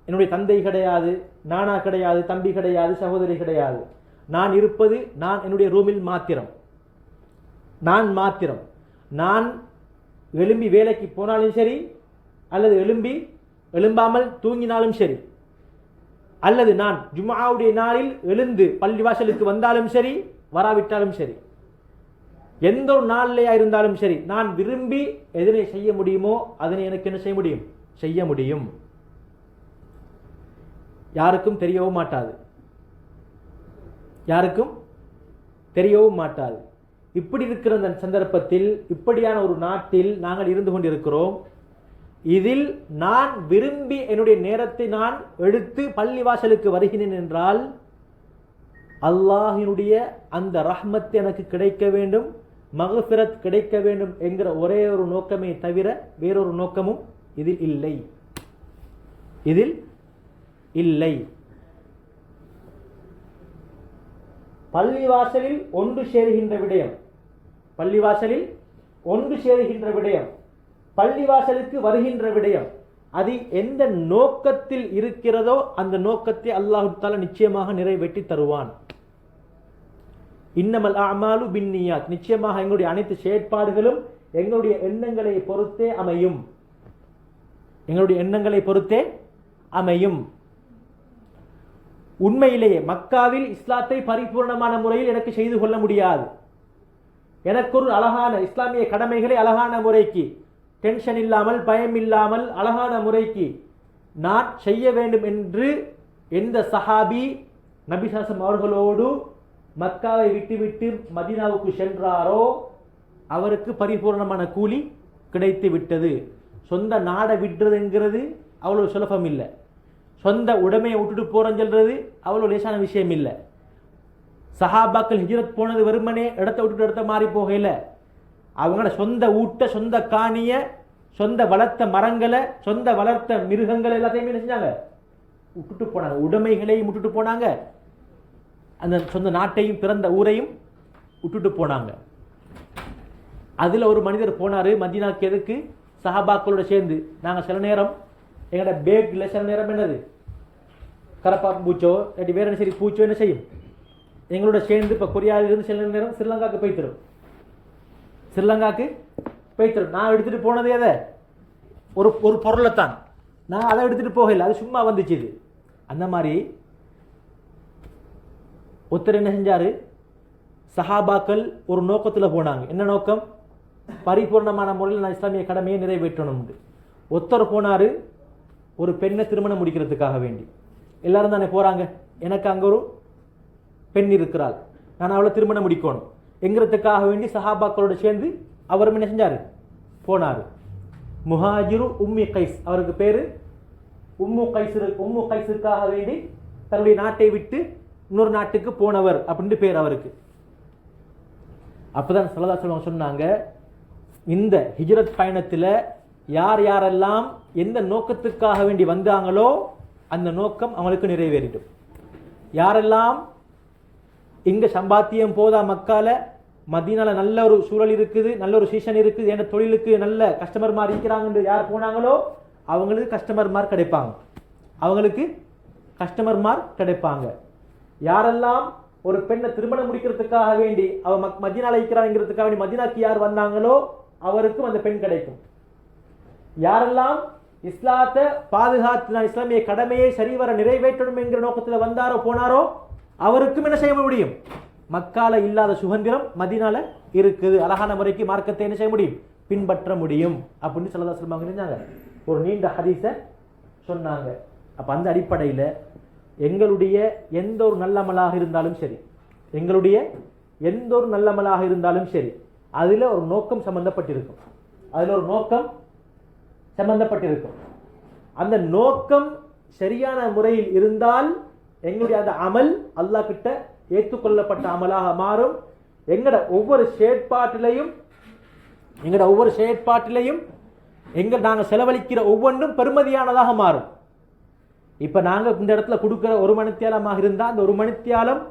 என்னுடைய தந்தை கிடையாது, நானா கிடையாது, தம்பி கிடையாது, சகோதரி கிடையாது. நான் இருப்பது நான் என்னுடைய ரூமில் மாத்திரம், நான் மாத்திரம். நான் எழும்பி வேலைக்கு போனாலும் சரி அல்லது எழும்பாமல் தூங்கினாலும் சரி, அல்லது நான் ஜும்ஆவுடைய நாளில் எழுந்து பள்ளிவாசலுக்கு வந்தாலும் சரி வராவிட்டாலும் சரி, எந்த ஒரு நாளிலேயா இருந்தாலும் சரி, நான் விரும்பி எதனை செய்ய முடியுமோ அதனை எனக்கு என்ன செய்ய முடியும், செய்ய முடியும். யாருக்கும் தெரியவும் மாட்டாது, யாருக்கும் தெரியவும் மாட்டாது. இப்படி இருக்கிற அந்த சந்தர்ப்பத்தில், இப்படியான ஒரு நாட்டில் நாங்கள் இருந்து கொண்டிருக்கிறோம். இதில் நான் விரும்பி என்னுடைய நேரத்தை நான் எடுத்து பள்ளிவாசலுக்கு வருகிறேன் என்றால் அல்லாஹினுடைய அந்த ரஹ்மத் எனக்கு கிடைக்க வேண்டும், மக்ஃபிரத் கிடைக்க வேண்டும் என்கிற ஒரே ஒரு நோக்கமே தவிர வேறொரு நோக்கமும் இதில் இல்லை, இதில் இல்லை. பள்ளிவாசலில் ஒன்று சேருகின்ற விடயம், பள்ளிவாசலில் ஒன்று சேருகின்ற விடயம், பள்ளிவாசலுக்கு வருகின்ற விடயம், அது எந்த நோக்கத்தில் இருக்கிறதோ அந்த நோக்கத்தை அல்லாஹ் தஆலா நிச்சயமாக நிறைவேற்றி தருவான். இன்னமல் அஅமாலு பின்னியாத், நிச்சயமாக எங்களுடைய அனைத்து செயற்பாடுகளும் எங்களுடைய எண்ணங்களை பொறுத்தே அமையும், எங்களுடைய எண்ணங்களை பொறுத்தே அமையும். உண்மையிலேயே மக்காவில் இஸ்லாத்தை பரிபூர்ணமான முறையில் எனக்கு செய்து கொள்ள முடியாது. எனக்கு ஒரு அழகான இஸ்லாமிய கடமைகளை அழகான முறைக்கு, டென்ஷன் இல்லாமல் பயம் இல்லாமல் அழகான முறைக்கு நான் செய்ய வேண்டும் என்று எந்த சஹாபி நபி ஸல்லல்லாஹு அவர்களோடு மக்காவை விட்டுவிட்டு மதீனாவுக்கு சென்றாரோ அவருக்கு பரிபூர்ணமான கூலி கிடைத்து விட்டது. சொந்த நாடை விடுறதுங்கிறது அவ்வளோ சுலபம் இல்லை. சொந்த உடைமையை விட்டுட்டு போறேன்னு சொல்றது அவ்வளோ லேசான விஷயம் இல்லை. சஹாபாக்கள் ஹிஜ்ரத் போனது வெறுமனே இடத்த விட்டுட்டு இடத்த மாறி போகல. அவங்களோட சொந்த ஊட்ட, சொந்த காணிய, சொந்த வளர்த்த மரங்களை, சொந்த வளர்த்த மிருகங்கள் எல்லாத்தையுமே என்ன செஞ்சாங்க? விட்டுட்டு போனாங்க. உடைமைகளையும் விட்டுட்டு போனாங்க, அந்த சொந்த நாட்டையும் பிறந்த ஊரையும் விட்டுட்டு போனாங்க. அதில் ஒரு மனிதர் போனார் மதீனாக்கு. எதுக்கு? சஹாபாக்களோட சேர்ந்து. நாங்கள் சில நேரம் எங்களோட பேக்கில் சில நேரம் என்னது கரப்பாக்கு பூச்சோ இல்லாட்டி வேற என்ன சரி பூச்சோ என்ன செய்யும் எங்களோட சேர்ந்து. இப்போ கொரியாவிலிருந்து சில நேரம் ஸ்ரீலங்காவுக்கு போய்த்திரும். நான் எடுத்துகிட்டு போனதே அதை ஒரு பொருளைத்தான். நான் அதை எடுத்துகிட்டு போகல, அது சும்மா வந்துச்சு. இது அந்த மாதிரி ஒருத்தர் என்ன செஞ்சார்? சஹாபாக்கள் ஒரு நோக்கத்தில் போனாங்க. என்ன நோக்கம்? பரிபூர்ணமான முறையில் நான் இஸ்லாமிய கடமையை நிறைவேற்றணும். ஒருத்தர் போனார் ஒரு பெண்ணை திருமணம் முடிக்கிறதுக்காக வேண்டி. எல்லாரும் தானே போகிறாங்க. எனக்கு அங்கே ஒரு பெண் இருக்கிறாள், நான் அவளை திருமணம் முடிக்கணும் என்கிறதுக்காக வேண்டி சஹாபாக்களோடு சேர்ந்து அவரும் என்ன செஞ்சார்? போனார். முஹாஜிரு உம்மி கைஸ், அவருக்கு பேர் உம்மு கைஸுக்காக வேண்டி தன்னுடைய நாட்டை விட்டு இன்னொரு நாட்டுக்கு போனவர் அப்படின்னு பேர் அவருக்கு. அப்பதான் ஸல்லல்லாஹு அலைஹி வஸல்லம் சொன்னாங்க, இந்த ஹிஜ்ரத் பயணத்தில் யார் யாரெல்லாம் எந்த நோக்கத்துக்காக வேண்டி வந்தாங்களோ அந்த நோக்கம் அவங்களுக்கு நிறைவேறிடும். யாரெல்லாம் இங்க சம்பாத்தியம் போதா, மக்கால மதீனால நல்ல ஒரு சூழல் இருக்குது, நல்ல ஒரு சீசன் இருக்குது, என்ற தொழிலுக்கு நல்ல கஸ்டமர் மாதிரி இருக்கிறாங்க யார் போனாங்களோ அவங்களுக்கு கஸ்டமர் மார்க் கிடைப்பாங்க. யாரெல்லாம் ஒரு பெண்ணை திருமணம் முடிக்கிறதுக்காக வேண்டி அவ மதீனால இருக்கிறாங்கிறதுக்காக வேண்டி மதீனாக்கு யார் வந்தாங்களோ அவருக்கும் அந்த பெண் கிடைக்கும். யாரெல்லாம் இஸ்லாத்தை பாதுகாத்து நான் இஸ்லாமிய கடமையை சரிவர நிறைவேற்றணும் என்கிற நோக்கத்தில் வந்தாரோ போனாரோ அவருக்கும் என்ன செய்ய முடியும்? மக்கால இல்லாத சுதந்திரம் மதீனால இருக்குது. அழகான முறைக்கு மார்க்கத்தை என்ன செய்ய முடியும்? பின்பற்ற முடியும் அப்படின்னு ஸல்லல்லாஹு அலைஹி வஸல்லம் சொன்னாங்க. ஒரு நீண்ட ஹதீஸை சொன்னாங்க. அப்ப அந்த அடிப்படையில் எங்களுடைய எந்த ஒரு நல்லமலாக இருந்தாலும் சரி, அதில் ஒரு நோக்கம் சம்பந்தப்பட்டிருக்கும். அந்த நோக்கம் சரியான முறையில் இருந்தால் எங்களுடைய அந்த அமல் அல்லாஹ் கிட்ட ஏற்றுக்கொள்ளப்பட்ட அமலாக மாறும். எங்கட ஒவ்வொரு செயற்பாட்டிலையும் நாங்கள் செலவழிக்கிற ஒவ்வொன்றும் பெருமதியானதாக மாறும். இப்ப நாங்கள் இந்த இடத்துல கொடுக்கிற ஒரு மணித்தியாலமாக இருந்தால் அந்த ஒரு மணித்தியாலம்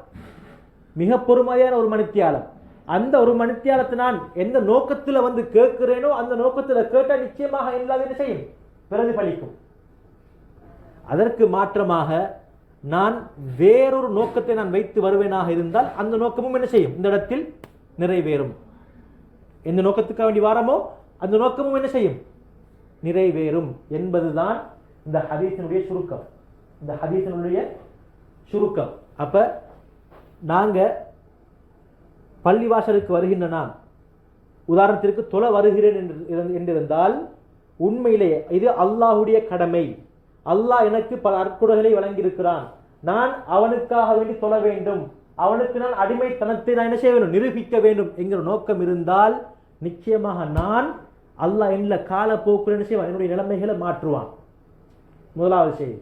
மிக பொறுமதியான ஒரு மணித்தியாலம். அந்த ஒரு மணித்தியாலத்தை நான் எந்த நோக்கத்தில் வந்து கேட்கிறேனோ அந்த நோக்கத்தில் கேட்டால் நிச்சயமாக எல்லாரும் என்ன செய்யும்? பிரதிபலிக்கும். அதற்கு மாற்றமாக நான் வேறொரு நோக்கத்தை நான் வைத்து வருவேனாக இருந்தால் அந்த நோக்கமும் என்ன செய்யும்? இந்த இடத்தில் நிறைவேறும். எந்த நோக்கத்துக்காக வேண்டி வாரமோ அந்த நோக்கமும் என்ன செய்யும்? நிறைவேறும் என்பதுதான் இந்த ஹதீஸினுடைய சுருக்கம். அப்ப நாங்க பள்ளிவாசலுக்கு வருகின்ற நான் உதாரணத்திற்கு தொலை வருகிறேன் என்றிருந்தால் உண்மையிலேயே இது அல்லாஹுடைய கடமை. அல்லாஹ் எனக்கு பல அற்குடைகளை வழங்கியிருக்கிறான். நான் அவனுக்காக வேண்டி தொழ வேண்டும், அவனுக்கு நான் அடிமைத்தனத்தை நான் என்ன செய்ய வேண்டும்? நிரூபிக்க வேண்டும் என்கிற நோக்கம் இருந்தால் நிச்சயமாக நான் அல்லாஹ் என்ன காலப்போக்கில் என்ன செய்வான்? என்னுடைய நிலைமைகளை மாற்றுவான். முதலாவது செய்தி.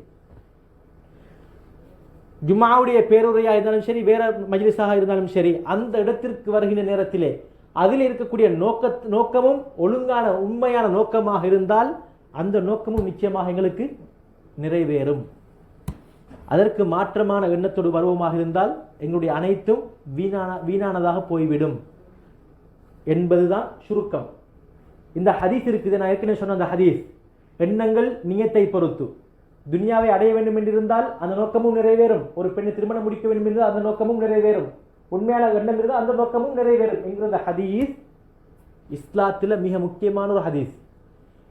ஜும்மாவுடைய பேருரையாக இருந்தாலும் சரி, வேற மஜ்லிஸாக இருந்தாலும் சரி, அந்த இடத்திற்கு வருகின்ற நேரத்திலே அதில் இருக்கக்கூடிய நோக்கமும் ஒழுங்கான உண்மையான நோக்கமாக இருந்தால் அந்த நோக்கமும் நிச்சயமாக எங்களுக்கு நிறைவேறும். அதற்கு மாற்றமான எண்ணத்தோடு வருவமாக இருந்தால் எங்களுடைய அனைத்தும் வீணானதாக போய்விடும் என்பதுதான் சுருக்கம். இந்த ஹதீஸ் இருக்குது, நான் ஏற்கனவே சொன்ன அந்த ஹதீஸ், எண்ணங்கள் நியத்தை பொறுத்து. துனியாவை அடைய வேண்டும் என்றிருந்தால் அந்த நோக்கமும் நிறைவேறும். ஒரு பெண்ணை திருமணம் முடிக்க வேண்டும் என்றால் அந்த நோக்கமும் நிறைவேறும். உண்மையான எண்ணம் இருந்தால் அந்த நோக்கமும் நிறைவேறும் என்கிற ஹதீஸ் இஸ்லாத்தில் மிக முக்கியமான ஒரு ஹதீஸ்.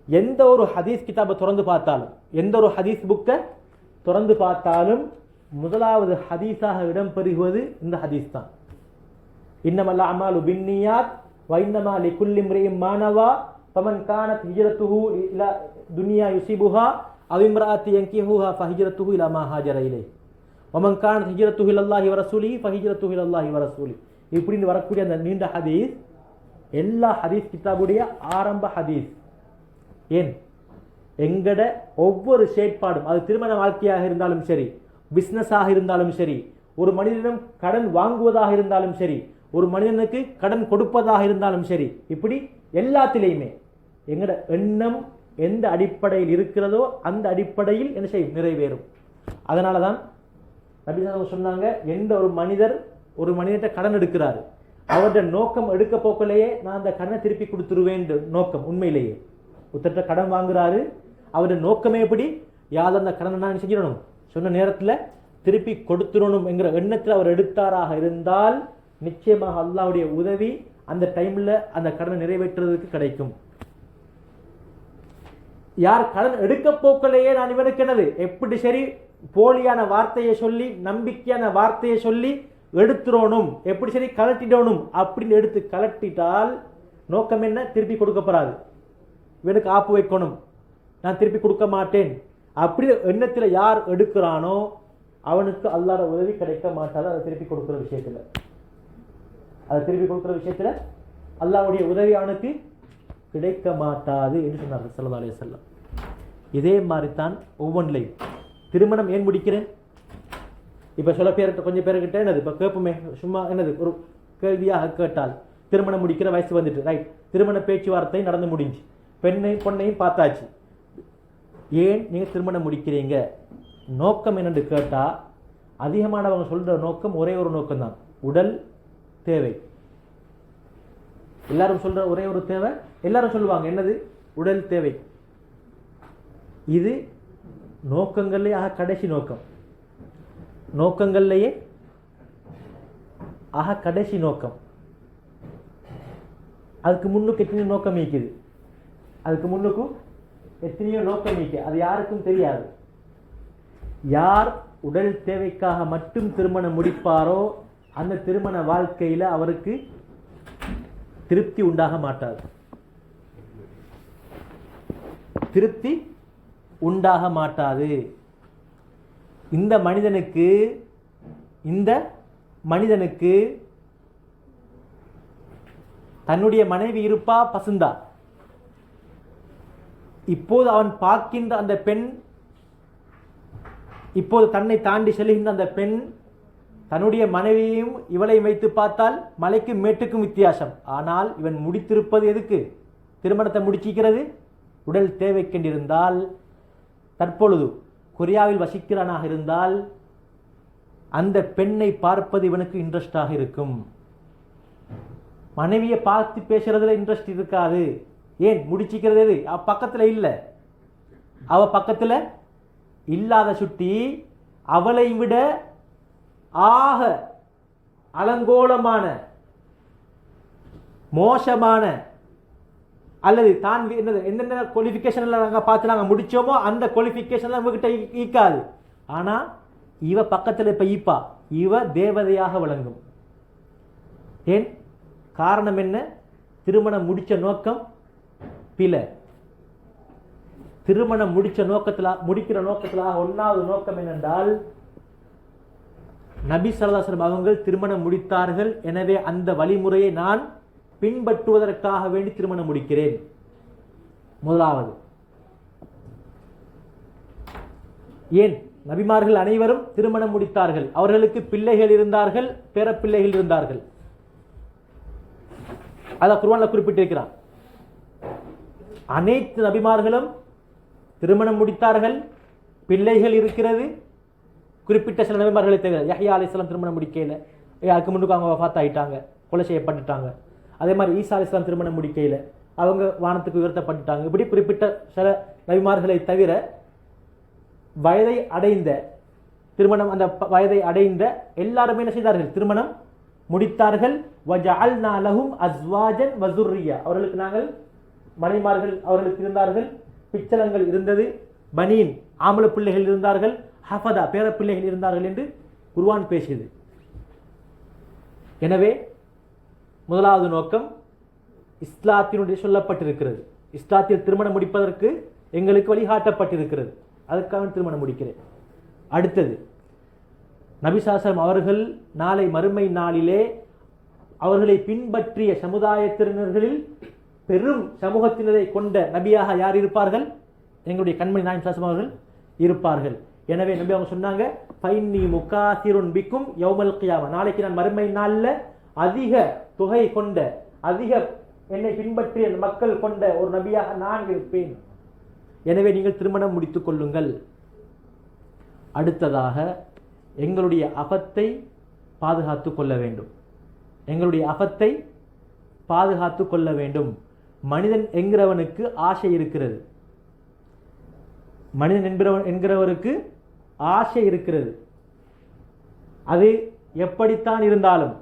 எந்த ஒரு ஹதீஸ் கிதாபை திறந்து பார்த்தாலும், எந்த ஒரு ஹதீஸ் புக்கை திறந்து பார்த்தாலும் முதலாவது ஹதீஸாக இடம்பெறுவது இந்த ஹதீஸ் தான். இன்னமல் அமாலு பின்னியாத் வ இன்னமா லிகுல்லி இம்ரிஇம் மா நவா ஃபமன் கானத் ஹிஜ்ரத்துஹு இலா துன்யா யுஸிபுஹா அவ் இம்ராஅத்தி யன்கிஹுஹா ஃபஹிஜ்ரத்துஹு இலா மா ஹாஜர இலைஹி வமன் கானத் ஹிஜ்ரத்துஹு இலல்லாஹி வ ரசூலிஹி ஃபஹிஜ்ரத்துஹு இலல்லாஹி வ ரசூலிஹி. இப்படின்னு வரக்கூடிய அந்த நீண்ட ஹதீஸ் எல்லா ஹதீஸ் கிதாபுடைய ஆரம்ப ஹதீஸ். ஏன் எங்கட ஒவ்வொரு செயற்பாடும், அது திருமண வாழ்க்கையாக இருந்தாலும் சரி, பிஸ்னஸாக இருந்தாலும் சரி, ஒரு மனிதனிடம் கடன் வாங்குவதாக இருந்தாலும் சரி, ஒரு மனிதனுக்கு கடன் கொடுப்பதாக இருந்தாலும் சரி, இப்படி எல்லாத்திலையுமே எங்கட எண்ணம் எந்த அடிப்படையில் இருக்கிறதோ அந்த அடிப்படையில் என்ன செய்யும், நிறைவேறும். அதனால தான் நபி சொன்னாங்க, எந்த ஒரு மனிதர் ஒரு மனிதர்கிட்ட கடன் எடுக்கிறாரு, அவருடைய நோக்கம் எடுக்க போக்கிலேயே நான் அந்த கடனை திருப்பி கொடுத்துருவேன் நோக்கம். உண்மையிலேயே ஒருத்தர்கிட்ட கடன் வாங்குறாரு, அவருடைய நோக்கமே எப்படி, யார் அந்த கடனை நான் செஞ்சிடணும், சொன்ன நேரத்தில் திருப்பி கொடுத்துடணும் என்கிற எண்ணத்தில் அவர் எடுத்தாராக இருந்தால் நிச்சயமாக அல்லாஹ்வுடைய உதவி அந்த டைம்ல அந்த கடனை நிறைவேற்றுறதுக்கு கிடைக்கும். யார் கடன் எடுக்க போக்கலையே நான் இவனுக்கு என்னது எப்படி சரி போலியான வார்த்தையை சொல்லி நம்பிக்கையான வார்த்தையை சொல்லி எடுத்துடணும், எப்படி சரி கலட்டிடணும் அப்படின்னு எடுத்து கலட்டிட்டால் நோக்கம் என்ன, திருப்பி கொடுக்கப்படாது, இவனுக்கு ஆப்பு வைக்கணும், நான் திருப்பி கொடுக்க மாட்டேன் அப்படி எண்ணத்தில் யார் எடுக்கிறானோ அவனுக்கு அல்லாஹ்வுடைய உதவி கிடைக்க மாட்டாது. அதை திருப்பி கொடுக்குற விஷயத்தில் அல்லாஹ்வுடைய உதவி அவனுக்கு கிடைக்க மாட்டாது என்று சொன்னார்கள் ஸல்லல்லாஹு அலைஹி வஸல்லம். இதே மாதிரி தான் ஒவ்வொன்றிலையும் திருமணம் ஏன் முடிக்கிறேன், இப்போ சில பேர்கிட்ட கொஞ்சம் பேர்கிட்ட என்னது இப்போ கேட்போமே, சும்மா என்னது ஒரு கேள்வியாக கேட்டால் திருமணம் முடிக்கிற வயசு வந்துட்டு, ரைட், திருமண பேச்சுவார்த்தை நடந்து முடிஞ்சு, பொண்ணையும் பார்த்தாச்சு, ஏன் நீங்கள் திருமணம் முடிக்கிறீங்க, நோக்கம் என்னென்று கேட்டால் அதிகமானவங்க சொல்கிற நோக்கம் ஒரே ஒரு நோக்கம்தான், உடல் தேவை. எல்லாரும் சொல்கிற ஒரே ஒரு தேவை, எல்லாரும் சொல்லுவாங்க என்னது, உடல் தேவை. இது நோக்கங்கள்லேயே கடைசி நோக்கம், நோக்கங்கள்லேயே கடைசி நோக்கம். அதுக்கு முன்னுக்கு எத்தனையோ நோக்கம் இருக்குது, அதுக்கு முன்னுக்கு எத்தனையோ நோக்கம் இருக்குது, அது யாருக்கும் தெரியாது. யார் உடல் தேவைக்காக மட்டும் திருமணம் முடிப்பாரோ அந்த திருமண வாழ்க்கையில் அவருக்கு திருப்தி உண்டாக மாட்டாது, திருப்தி உண்டாக மாட்டாது. இந்த மனிதனுக்கு தன்னுடைய மனைவி இருப்பா பசுந்தா, இப்போது அவன் பார்க்கின்ற அந்த பெண், இப்போது தன்னை தாண்டி செல்கின்ற அந்த பெண் தன்னுடைய மனைவியையும் இவளையும் வைத்து பார்த்தால் மலைக்கும் மேட்டுக்கும் வித்தியாசம். ஆனால் இவன் முடித்திருப்பது எதுக்கு, திருமணத்தை முடிச்சிக்கிறது உடல் தேவைக்கென்றிருந்தால், தற்பொழுது கொரியாவில் வசிக்கிறானாக இருந்தால் அந்த பெண்ணை பார்ப்பது இவனுக்கு இன்ட்ரெஸ்டாக இருக்கும், மனைவியை பார்த்து பேசுறதுல இன்ட்ரெஸ்ட் இருக்காது. ஏன், முடிச்சிக்கிறது எது, பக்கத்தில் இல்லை, அவ பக்கத்தில் இல்லாத சுட்டி அவளை விட ஆக அலங்கோலமான மோசமான அல்லது தான் என்னென்ன குவாலிஃபிகேஷன்ல நாங்கள் பார்த்து நாங்கள் முடிச்சோமோ அந்த குவாலிஃபிகேஷன்லாம் இவகிட்ட ஈக்காது. ஆனால் இவ பக்கத்தில் இப்போ ஈப்பா, இவ தேவதையாக விளங்கும். ஏன், காரணம் என்ன, திருமணம் முடிச்ச நோக்கம் பிழை. திருமணம் முடிக்கிற நோக்கத்தில் ஒன்றாவது நோக்கம் என்னென்றால், நபி ஸல்லல்லாஹு அலைஹி வஸல்லம் அவர்கள் திருமணம் முடித்தார்கள், எனவே அந்த வழிமுறையை நான் பின்பற்றுவதற்காக வேண்டி திருமணம் முடிக்கிறேன். முதலாவது. ஏன், நபிமார்கள் அனைவரும் திருமணம் முடித்தார்கள், அவர்களுக்கு பிள்ளைகள் இருந்தார்கள், பேரப்பிள்ளைகள் இருந்தார்கள். அத குர்ஆன்ல குறிப்பிட்டிருக்கிறான். அனைத்து நபிமார்களும் திருமணம் முடித்தார்கள், பிள்ளைகள் இருக்கிறது. குறிப்பிட்ட சில நபிமார்களை தவிர, யஹ்யா அலைஹிஸ்ஸலாம் திருமணம் முடிக்கையில், அதுக்கு முன்னுக்கு அவங்க வஃபாத் ஆயிட்டாங்க, கொலை செய்யப்பட்டுட்டாங்க. அதே மாதிரி ஈசா அலைஹிஸ்ஸலாம் திருமணம் முடிக்கையில் அவங்க வானத்துக்கு உயர்த்தப்பட்டுட்டாங்க. இப்படி குறிப்பிட்ட சில நபிமார்களை தவிர வயதை அடைந்த திருமணம், அந்த வயதை அடைந்த எல்லாருமே என்ன செய்தார்கள், திருமணம் முடித்தார்கள். வஜஅல்னா லஹும் அஸ்வாஜன் வஸுர்ரியா, அவர்களுக்கு நாங்கள் மனைமார்கள் அவர்களுக்கு இருந்தார்கள், பிச்சலங்கள் இருந்தது, பனீன் ஆம்பளை பிள்ளைகள் இருந்தார்கள், ஹஃபதா பேர பிள்ளைகள் இருந்தார்கள் என்று குர்ஆன் பேசியது. எனவே முதலாவது நோக்கம் இஸ்லாத்தினுடைய சொல்லப்பட்டிருக்கிறது. இஸ்லாத்தில் திருமணம் முடிப்பதற்கு எங்களுக்கு வழிகாட்டப்பட்டிருக்கிறது, அதுக்காக திருமணம் முடிக்கிறேன். அடுத்தது, நபி ஸல்லல்லாஹு அலைஹி வஸல்லம் அவர்கள் நாளை மறுமை நாளிலே அவர்களை பின்பற்றிய சமுதாயத்தினர்களில் பெரும் சமூகத்தினரை கொண்ட நபியாக யார் இருப்பார்கள்? எங்களுடைய கண்மணி நாயகம் ஸல்லல்லாஹு அலைஹி வஸல்லம் அவர்கள் இருப்பார்கள். எனவே நபி அவங்க சொன்னாங்க, ஃபைன்னி முகாசிருன் பிக்கும் யௌமல் கியாமா, நாளைக்கு நான் மறுமை நாள்ல அதிக தொகை கொண்ட, அதிக என்னை பின்பற்றிய மக்கள் கொண்ட ஒரு நபியாக நான் இருப்பேன். எனவே நீங்கள் திருமணம் முடித்துக் கொள்ளுங்கள். அடுத்ததாக எங்களுடைய அஃபத்தை பாதுகாத்துக் கொள்ள வேண்டும். எங்களுடைய அஃபத்தை பாதுகாத்துக் கொள்ள வேண்டும். மனிதன் என்கிறவனுக்கு ஆசை இருக்கிறது. மனிதன் என்கிறவருக்கு ஆசை இருக்கிறது. அது எப்படித்தான் இருந்தாலும்,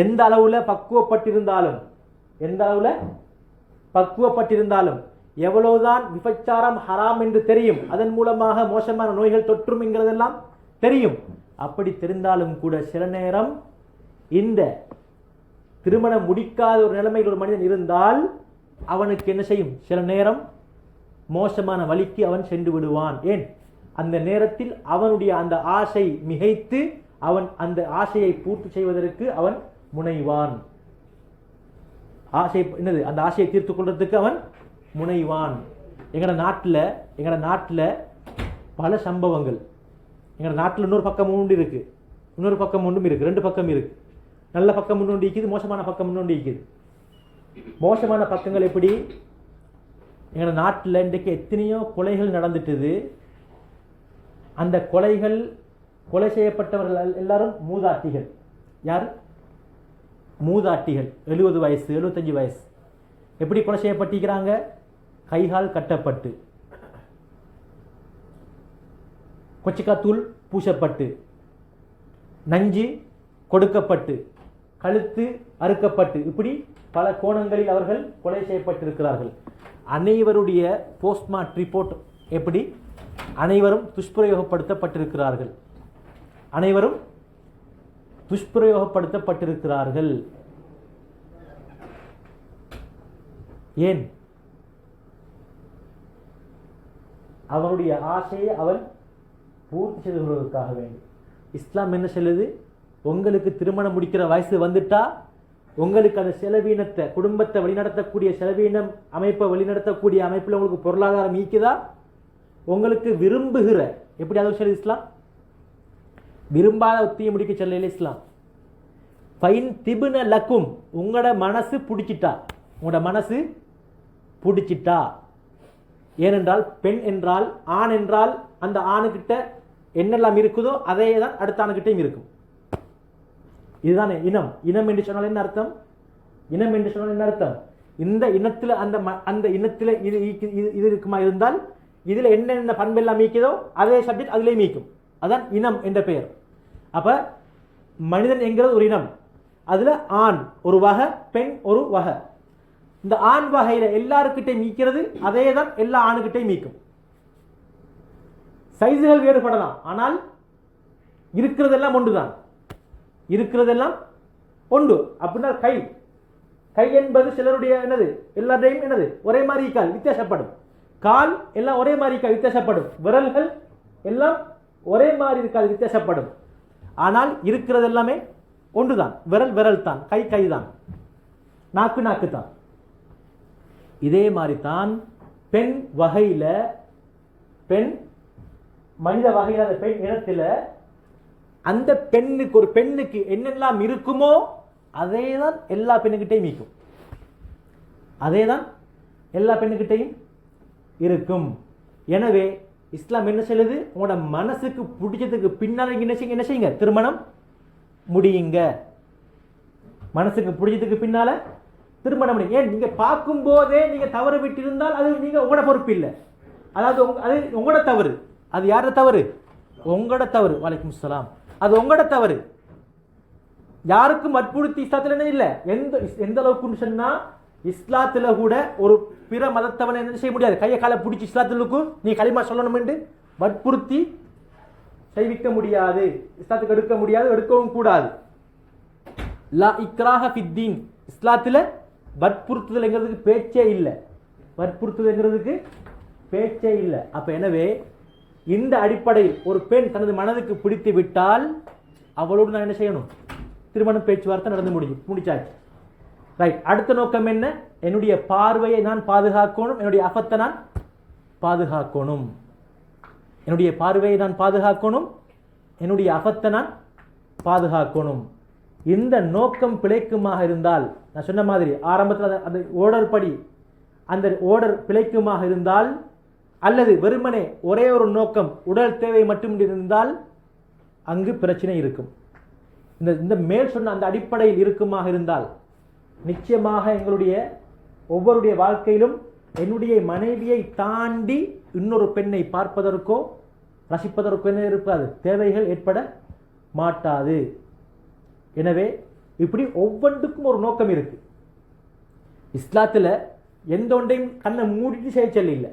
எந்த அளவுல பக்குவப்பட்டிருந்தாலும் எவ்வளவுதான் விபச்சாரம் ஹராம் என்று தெரியும், அதன் மூலமாக மோசமான நோய்கள் தொற்றும் என்கிறதெல்லாம் தெரியும். அப்படி தெரிந்தாலும் கூட சில நேரம் இந்த திருமணம் முடிக்காத ஒரு நிலைமையில் ஒரு மனிதன் இருந்தால் அவனுக்கு என்ன செய்யும்? சில நேரம் மோசமான வழிக்கு அவன் சென்று விடுவான். ஏன்? அந்த நேரத்தில் அவனுடைய அந்த ஆசை மிகைத்து அவன் அந்த ஆசையை பூர்த்தி செய்வதற்கு அவன் முனைவான். ஆசை என்னது? அந்த ஆசையை தீர்த்து கொள்றதுக்கு அவன் முனைவான். எங்கட நாட்டில் பல சம்பவங்கள். எங்கட நாட்டில் இன்னொரு பக்கம் ஒன்று இருக்கு, இன்னொரு பக்கம் ஒன்றும் இருக்கு, ரெண்டு பக்கம் இருக்கு. நல்ல பக்கம் ஒன்று இருக்குது, மோசமான பக்கம் ஒன்று இருக்குது. மோசமான பக்கங்கள் எப்படி? எங்கட நாட்டில் இன்றைக்கு எத்தனையோ கொலைகள் நடந்துட்டுது. அந்த கொலை செய்யப்பட்டவர்கள் எல்லாரும் மூதாட்டிகள். யார்? மூதாட்டிகள். 70 வயசு 75 வயசு. எப்படி கொலை செய்யப்பட்டிருக்கிறாங்க? கைகால் கட்டப்பட்டு, கொச்சிக்காத்தூள் பூசப்பட்டு, நஞ்சு கொடுக்கப்பட்டு, கழுத்து அறுக்கப்பட்டு, இப்படி பல கோணங்களில் அவர்கள் கொலை செய்யப்பட்டிருக்கிறார்கள். அனைவருடைய போஸ்ட்மார்ட் ரிப்போர்ட் எப்படி? அனைவரும் துஷ்பிரயோகப்படுத்தப்பட்டிருக்கிறார்கள். அனைவரும் துஷ்பிரயோகப்படுத்தப்பட்டிருக்கிறார்கள். ஏன்? அவனுடைய ஆசையை அவன் பூர்த்தி செய்து கொள்வதற்காக வேண்டும். இஸ்லாம் என்ன சொல்லுது? உங்களுக்கு திருமணம் முடிக்கிற வயசு வந்துட்டா உங்களுக்கு அந்த செலவீனத்தை, குடும்பத்தை வழிநடத்தக்கூடிய செலவீனம் அமைப்பை வழிநடத்தக்கூடிய அமைப்பில் உங்களுக்கு பொருளாதாரம் ஈக்குதா? உங்களுக்கு விரும்புகிற, எப்படி அதை சொல்லுது இஸ்லாம்? விரும்பாத ஒத்தியை முடிக்க சொல்லல இஸ்லாம். ஃபைன் திபுன லக்கும், உங்களோட மனசு பிடிச்சிட்டா. ஏனென்றால் பெண் என்றால், ஆண் என்றால் அந்த ஆணுகிட்ட என்னெல்லாம் இருக்குதோ அதே தான் அடுத்த ஆணுகிட்டையும் இருக்கும். இதுதானே இனம். இனம் என்று சொன்னால் என்ன அர்த்தம்? இனம் என்று சொன்னால் என்ன அர்த்தம்? இந்த இனத்தில் அந்த இனத்தில் இது இருக்குமா இருந்தால் இதுல என்னென்ன பண்பெல்லாம் மீக்குதோ அதே சப்ஜெக்ட் அதிலே மீக்கும். அதான் இனம் என்ற பெயர். அப்ப மனிதன் என்கிறது ஒரு இனம். அதுல ஆண் ஒரு வகை, பெண் ஒரு வகை. இந்த ஆண் வகையில எல்லாருக்கிட்டையும் மீக்கிறது அதே தான் எல்லா ஆணுகிட்டையும் மீக்கும். சைஸுகள் வேறுபடலாம், ஆனால் இருக்கிறதெல்லாம் ஒன்றுதான். இருக்கிறதெல்லாம் ஒன்று. அப்படின்னா கை என்பது சிலருடைய என்னது, எல்லாரையும் என்னது ஒரே மாதிரி இருக்காது, வித்தியாசப்படும். கால் எல்லாம் ஒரே மாதிரி இருக்காது, வித்தியாசப்படும். விரல்கள் எல்லாம் ஒரே மாதிரி இருக்காது, வித்தியாசப்படும். ஆனால் இருக்கிறது எல்லாமே ஒன்றுதான். விரல் தான், கை தான், நாக்கு தான். இதே மாதிரி தான் பெண் வகையில, மனித வகையில அந்த பெண் இனத்தில் அந்த பெண்ணுக்கு, ஒரு பெண்ணுக்கு என்னெல்லாம் இருக்குமோ அதே தான் எல்லா பெண்ணுக்கிட்டையும் இருக்கும். அதே தான் எல்லா பெண்ணுக்கிட்டையும் இருக்கும். எனவே இஸ்லாம் என்ன சொல்லுது? உங்களோட மனசுக்கு பிடிச்சதுக்கு பின்னால் என்ன செய்யுங்க? திருமணம் முடியுங்க. மனசுக்கு பிடிச்சதுக்கு பின்னால திருமணம் முடியுங்க. ஏன்? நீங்க பார்க்கும் போதே நீங்க தவறு விட்டு இருந்தால் அது நீங்க உங்களோட பொறுப்பு இல்லை. அதாவது அது உங்களோட தவறு. அது யாரோட தவறு? உங்களோட தவறு. வலைக்கும் சலாம். அது உங்களோட தவறு. யாருக்கும் வற்புறுத்தி இஸ்லாத்துல என்ன இல்லை. எந்த அளவுக்கு சொன்னா, இஸ்லாத்துல கூட ஒரு பிற மதத்தவனை என்ன செய்ய முடியாது. கையை காலை பிடிச்சி இஸ்லாத்துக்கு நீ களிமா சொல்லணும் என்று வற்புறுத்தி செய்விக்க முடியாது. இஸ்லாத்துக்கு எடுக்க முடியாது, எடுக்கவும் கூடாது. லா இக்ராஹ ஃபித்தீன். இஸ்லாத்துல வற்புறுத்துதல்ங்கிறதுக்கு பேச்சே இல்லை. வற்புறுத்துதல்ங்கிறதுக்கு பேச்சே இல்லை. அப்ப எனவே இந்த அடிப்படையில் ஒரு பெண் தனது மனதுக்கு பிடித்து விட்டால் அவளோடு நான் என்ன செய்யணும்? திருமணம் பேச்சுவார்த்தை நடந்து முடிச்சாச்சு. ரைட். அடுத்த நோக்கம் என்ன? என்னுடைய பார்வையை நான் பாதுகாக்கணும், என்னுடைய அஃபத்தை நான் பாதுகாக்கணும், என்னுடைய பார்வையை நான் பாதுகாக்கணும், என்னுடைய அஃபத்தை நான் பாதுகாக்கணும். இந்த நோக்கம் பிழைக்குமாக இருந்தால், நான் சொன்ன மாதிரி ஆரம்பத்தில் அந்த ஓர்டர் படி அந்த ஓர்டர் பிழைக்குமாக இருந்தால், அல்லது வெறுமனே ஒரே ஒரு நோக்கம் உடல் தேவை மட்டும் இருந்தால் அங்கு பிரச்சனை இருக்கும். இந்த மேல் சொன்ன அந்த அடிப்படையில் இருக்குமாக இருந்தால் நிச்சயமாக எங்களுடைய ஒவ்வொருடைய வாழ்க்கையிலும் என்னுடைய மனைவியை தாண்டி இன்னொரு பெண்ணை பார்ப்பதற்கோ ரசிப்பதற்கோ என்ன இருக்காது, தேவைகள் ஏற்பட மாட்டாது. எனவே இப்படி ஒவ்வொன்றுக்கும் ஒரு நோக்கம் இருக்கு. இஸ்லாத்தில் எந்த ஒன்றையும் கண்ணை மூடிட்டு செய்ய சொல்ல இல்லை.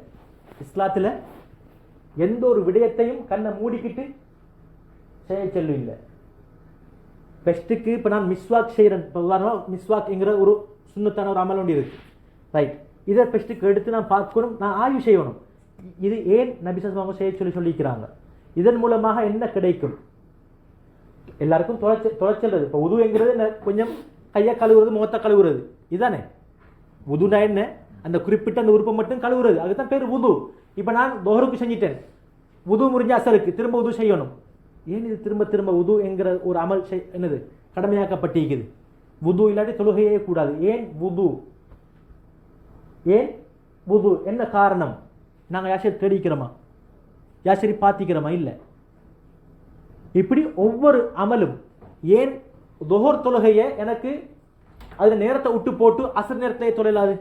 இஸ்லாத்தில் எந்த ஒரு விடயத்தையும் கண்ணை மூடிக்கிட்டு செய்ய சொல்ல இல்லை. பெஸ்ட்டுக்கு இப்போ நான் மிஸ்வாக் செய்கிறேன், இப்போ உதாரணம் மிஸ்வாக்ங்கிற ஒரு சுண்ணத்தான ஒரு அமல் ஒன்று இருக்கு. ரைட். இதை பெஸ்ட்டுக்கு எடுத்து நான் பார்க்கணும், நான் ஆய்வு செய்யணும். இது ஏன் நபி ஸல்லல்லாஹு அலைஹி வஸல்லம் சொல்லிக்கிறாங்க, இதன் மூலமாக என்ன கிடைக்கும்? எல்லாருக்கும் தொலைச்சல்றது. இப்போ உதுங்கிறது கொஞ்சம் கையை கழுவுறது, முகத்தை கழுவுறது, இதுதானே உதுனா என்ன? அந்த குறிப்பிட்ட அந்த உறுப்பை மட்டும் கழுவுறது, அதுதான் பேர் உது. இப்போ நான் தொஹருக்கு செஞ்சிட்டேன், உது முறிஞ்ச அசருக்கு திரும்ப உது செய்யணும். ஏன் இது திரும்ப திரும்ப உது என்கிற ஒரு அமல் என்னது கடமையாக்கப்பட்டிருக்குது? உது இல்லாட்டி தொழுகையே கூடாது. ஏன் உது? ஏன் உது? என்ன காரணம்? நாங்கள் யாசரி தேடிக்கிறோமா, யாசரி பார்த்திக்கிறோமா? இல்லை. இப்படி ஒவ்வொரு அமலும் ஏன் தொஹர் தொழுகையை எனக்கு அதில் நேரத்தை விட்டு போட்டு அசர் நேரத்தை தொழலாது?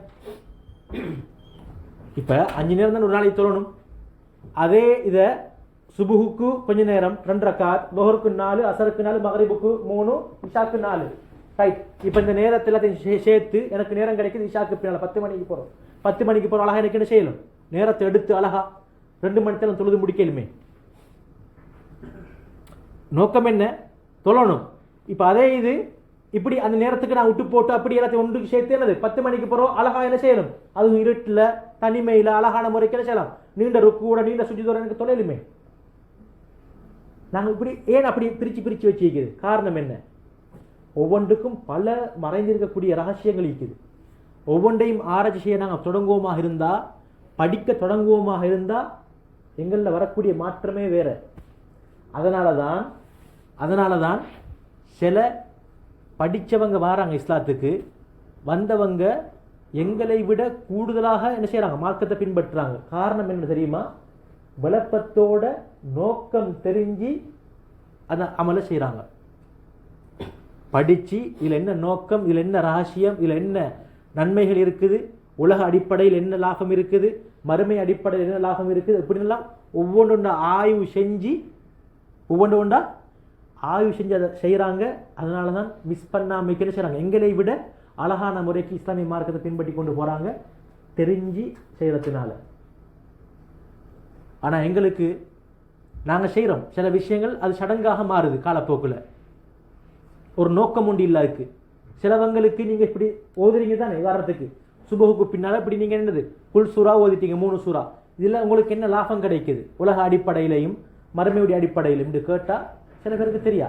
இப்போ 5 நேரம் தான் ஒரு நாளைக்கு தொழணும். அதே இதை சுபுகுக்கு கொஞ்ச நேரம் 2 ரக்காத், தொஹருக்கு 4, அசருக்கு 4, மகரிபுக்கு 3, இஷாக்கு 4. ரைட். இப்போ இந்த நேரத்தில் எல்லாத்தையும் சேர்த்து எனக்கு நேரம் கிடைக்குது இஷாக்கு பின்னால் 10 மணிக்கு போகிறோம். 10 மணிக்கு போகிற அழகா எனக்கு என்ன செய்யணும்? நேரத்தை எடுத்து அழகா 2 மணி நேரம் தொழுது முடிக்கலுமே. நோக்கம் என்ன? தொழணும். இப்போ அதே இது இப்படி அந்த நேரத்துக்கு நான் விட்டு போட்டு அப்படி எல்லாத்தையும் ஒன்றுக்கு சேர்த்து என்னது 10 மணிக்கு போகிறோம் அழகா என்ன செய்யணும்? அதுவும் இருட்டில் தனிமையில் அழகான முறைக்கு என்ன செய்யலாம்? நீண்ட ருக்கூட நீண்ட சுஜிதோட எனக்கு தொழிலுமே. நாங்கள் இப்படி ஏன் அப்படி பிரித்து வச்சிருக்குது? காரணம் என்ன? ஒவ்வொன்றுக்கும் பல மறைந்திருக்கக்கூடிய ரகசியங்கள் இருக்குது. ஒவ்வொன்றையும் ஆராய்ச்சி செய்ய நாங்கள் தொடங்குவோமாக இருந்தால், படிக்க தொடங்குவோமாக இருந்தால் எங்களில் வரக்கூடிய மாற்றமே வேற. அதனால தான் சில படித்தவங்க வராங்க இஸ்லாத்துக்கு, வந்தவங்க எங்களை விட கூடுதலாக என்ன செய்கிறாங்க? மார்க்கத்தை பின்பற்றுறாங்க. காரணம் என்ன தெரியுமா? விளப்பத்தோட நோக்கம் தெரிஞ்சு அந்த அமலை செய்கிறாங்க. படித்து இதில் என்ன நோக்கம், இதில் என்ன ரகசியம், இதில் என்ன நன்மைகள் இருக்குது, உலக அடிப்படையில் என்ன லாபம் இருக்குது, மறுமை அடிப்படையில் என்ன லாபம் இருக்குது, இப்படிலாம் ஒவ்வொன்றா ஆய்வு செஞ்சு அதை செய்கிறாங்க. அதனால தான் மிஸ் பண்ணாமல் என்ன செய்கிறாங்க? எங்களை விட அழகான முறைக்கு இஸ்லாமிய மார்க்கத்தை பின்பற்றி கொண்டு போகிறாங்க, தெரிஞ்சு செய்கிறதுனால. ஆனால் எங்களுக்கு நாங்கள் செய்கிறோம் சில விஷயங்கள், அது சடங்காக மாறுது காலப்போக்கில். ஒரு நோக்கம் உண்டு இல்லை அதுக்கு. சிலவங்களுக்கு நீங்கள் இப்படி ஓதுறீங்க தானே, உதாரணத்துக்கு சுபகுக்கு பின்னால் இப்படி நீங்கள் என்னது புல் சூறா ஓதிட்டீங்க, 3 சூறா, இதில் உங்களுக்கு என்ன லாபம் கிடைக்குது உலக அடிப்படையிலையும் மறுமையுடைய அடிப்படையிலும் என்று கேட்டால் சில பேருக்கு தெரியா.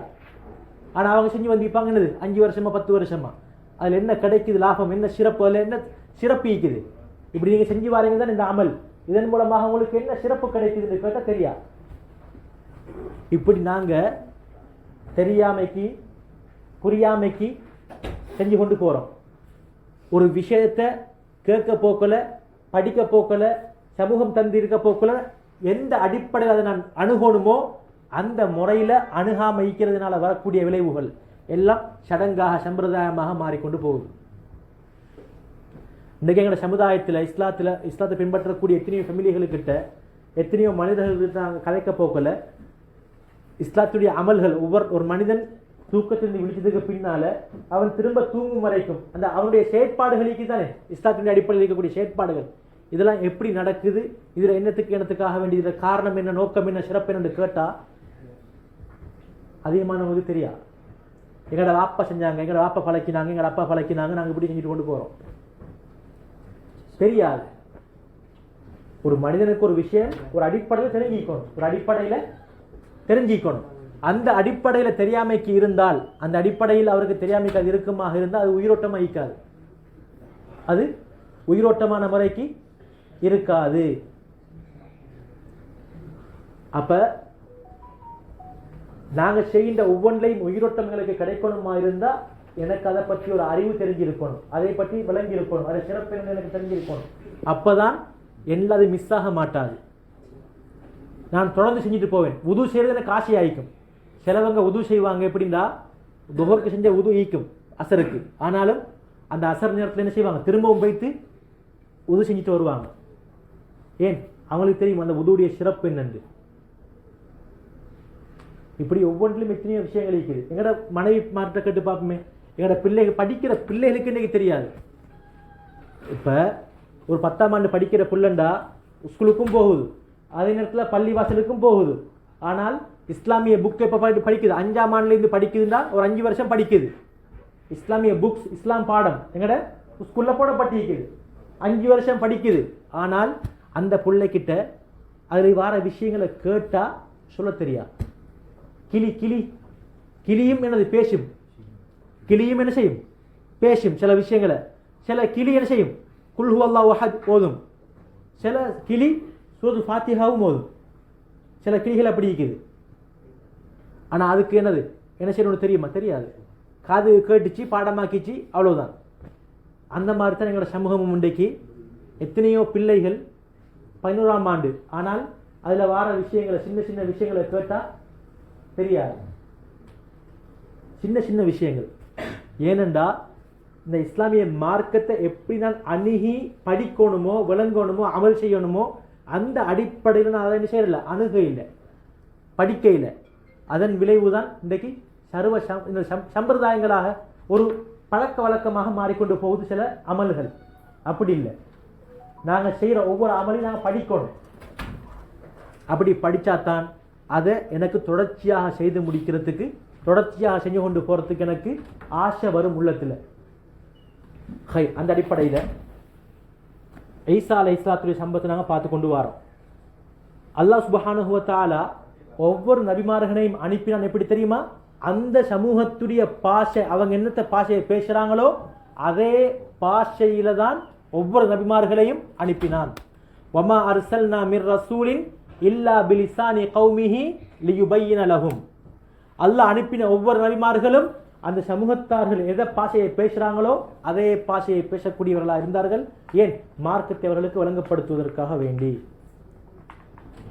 ஆனால் அவங்க செஞ்சு வந்திருப்பாங்க என்னது 5 வருஷமா 10 வருஷமா, அதில் என்ன கிடைக்குது லாபம், என்ன சிறப்பு, அதில் என்ன சிறப்பு இருக்குது. இப்படி நீங்கள் செஞ்சு வாரீங்க தான் இந்த அமல், இதன் மூலமாக உங்களுக்கு என்ன சிறப்பு கிடைக்குதுன்னு கேட்டால் தெரியா. இப்படி நாங்கள் தெரியாமைக்கு புரியாமைக்கு செஞ்சு கொண்டு போகிறோம். ஒரு விஷயத்தை கேட்க போக்கல, படிக்க போக்கல, சமூகம் தந்திருக்க போக்கல, எந்த அடிப்படையில் அதை நான் அணுகணுமோ அந்த முறையில் அணுகாம இருக்கிறதுனால வரக்கூடிய விளைவுகள் எல்லாம் சடங்காக சம்பிரதாயமாக மாறிக்கொண்டு போகுது. இன்றைக்கு எங்களோட சமுதாயத்தில் இஸ்லாத்தை பின்பற்றக்கூடிய எத்தனையோ ஃபேமிலிகளுக்கிட்ட, எத்தனையோ மனிதர்கள்கிட்ட நாங்கள் கதைக்க போக்கல, இஸ்லாத்துடைய அமல்கள் ஒரு மனிதன் தூக்கத்திலிருந்து விழிச்சதுக்கு பின்னால அவன் திரும்ப தூங்கும் வரைக்கும் அந்த அவனுடைய செயற்பாடுகளுக்கு தானே இஸ்லாத்தினுடைய அடிப்படையில் இருக்கக்கூடிய செயற்பாடுகள், இதெல்லாம் எப்படி நடக்குது, இதில் என்னத்துக்காக வேண்டிய, இதில் காரணம் என்ன, நோக்கம் என்ன, சிறப்பு என்னன்னு கேட்டால் அதிகமானவங்களுக்கு தெரியா. எங்களோட வாப்பா செஞ்சாங்க, எங்களோட வாப்பா பழக்கினாங்க, எங்களோட அப்பா பழக்கினாங்க, நாங்கள் இப்படி செஞ்சுட்டு கொண்டு போகிறோம். தெரியாது. ஒரு மனிதனுக்கு ஒரு விஷயம் ஒரு அடிப்படையில் தெரிஞ்சிக்கணும், அந்த அடிப்படையில் தெரியாமைக்கு இருந்தால், அந்த அடிப்படையில் அவருக்கு தெரியாமைக்கு அது இருக்குமாக இருந்தால் அது உயிரோட்டமாக இருக்காது, அது உயிரோட்டமான முறைக்கு இருக்காது. அப்ப நாங்க செய்கின்ற ஒவ்வொன்றையும் உயிரோட்டங்களுக்கு கிடைக்கணுமா இருந்தா எனக்கு அதை பற்றி ஒரு அறிவு தெரிஞ்சிருக்கணும், அதை பற்றி விளங்கி இருக்கணும், அதை சிறப்பு எனக்கு தெரிஞ்சிருக்கணும். அப்பதான் என்ன அது மிஸ் ஆக மாட்டாது. நான் தொடர்ந்து செஞ்சுட்டு போவேன். உது செய்யறது எனக்கு ஆசை ஆயிக்கும். சிலவங்க உது செய்வாங்க எப்படின்னா, துஹருக்கு செஞ்ச உது ஈக்கும் அசருக்கு, ஆனாலும் அந்த அசர் நேரத்தில் என்ன செய்வாங்க, திரும்பவும் வைத்து உது செஞ்சுட்டு வருவாங்க. ஏன்? அவங்களுக்கு தெரியும் அந்த உதுவுடைய சிறப்பு என்னன்னு. இப்படி ஒவ்வொன்றிலும் எத்தனையோ விஷயங்கள் இருக்குது. எங்கட மனைவி மாற்ற கேட்டு பார்ப்போமே, எங்கட பிள்ளைகள் படிக்கிற பிள்ளைகளுக்கு இன்னைக்கு தெரியாது. இப்ப ஒரு 10ஆம் ஆண்டு படிக்கிற பிள்ளைண்டா ஸ்கூலுக்கும் போகுது, அதே நேரத்தில் பள்ளி வாசலுக்கும் போகுது. ஆனால் இஸ்லாமிய புக் எப்போ படிக்குது, 5ஆம் ஆண்டுலேருந்து படிக்குதுன்னா ஒரு 5 வருஷம் படிக்குது. இஸ்லாமிய புக்ஸ், இஸ்லாம் பாடம் எங்கட ஸ்கூல்ல போடப்பட்டிருக்குது, 5 வருஷம் படிக்குது. ஆனால் அந்த பிள்ளைகிட்ட அதில் வர விஷயங்களை கேட்டா சொல்ல தெரியா. கிளி கிளி கிளியும் என்னது பேசும், கிளியும் என்ன செய்யும், பேசும் சில விஷயங்களை. சில கிளி என்ன செய்யும், குல் ஹுவல்லாஹு அஹத் ஓதும், சில கிளி சூரத்துல் ஃபாத்திஹாவும் ஓதும். சில கிளிகள் அப்படி இருக்குது. ஆனால் அதுக்கு என்னது என்ன செய்யணும்னு தெரியுமா? தெரியாது. காது கேட்டுச்சு, பாடமாக்கிச்சு, அவ்வளவுதான். அந்த மாதிரி தான் எங்களோட சமூகமும் இன்றைக்கு. எத்தனையோ பிள்ளைகள் 11ஆம் ஆண்டு, ஆனால் அதில் வர விஷயங்களை, சின்ன சின்ன விஷயங்களை கேட்டால் தெரியாது. சின்ன சின்ன விஷயங்கள். ஏனென்றா இந்த இஸ்லாமிய மார்க்கத்தை எப்படி நான் அணுகி படிக்கணுமோ, விளங்கணுமோ, அமல் செய்யணுமோ அந்த அடிப்படையில் நான் அதை என்ன செய்யல, அணுக இல்லை, படிக்க இல்லை. அதன் விளைவுதான் இன்றைக்கு சர்வ சம்பிரதாயங்களாக ஒரு பழக்க வழக்கமாக மாறிக்கொண்டு போகுது சில அமல்கள். அப்படி இல்லை. நாங்கள் செய்கிற ஒவ்வொரு அமலையும் நாங்கள் படிக்கணும். அப்படி படித்தாத்தான் அதை எனக்கு தொடர்ச்சியாக செய்து முடிக்கிறதுக்கு, தொடர்ச்சியாக செஞ்சு கொண்டு போகிறதுக்கு எனக்கு ஆசை வரும் உள்ளத்தில். அந்த அடிப்படையில் ஈசா அலைஹிஸ்ஸலாத்துடைய சம்பவத்தை நாங்கள் பார்த்து கொண்டு வரோம். அல்லாஹ் சுப்ஹானஹு வ தஆலா ஒவ்வொரு நபிமார்களையும் அனுப்பினான். எப்படி தெரியுமா? அந்த சமூகத்துடைய பாஷை, அவங்க என்னத்த பாஷையை பேசுகிறாங்களோ அதே பாஷையில தான் ஒவ்வொரு நபிமார்களையும் அனுப்பினான். வமா அர்சல்னா மிர் ரசூலின் இல்லா பிலிசானி கௌமிஹி லியுபையின லஹும். அல்லாஹ் அனுப்பின ஒவ்வொரு நபிமார்களும் அந்த சமூகத்தார்கள் எதை பாஷையை பேசுகிறாங்களோ அதே பாஷையை பேசக்கூடியவர்களாக இருந்தார்கள். ஏன்? மார்க்கத்தை அவர்களுக்கு வழங்கப்படுத்துவதற்காக வேண்டி.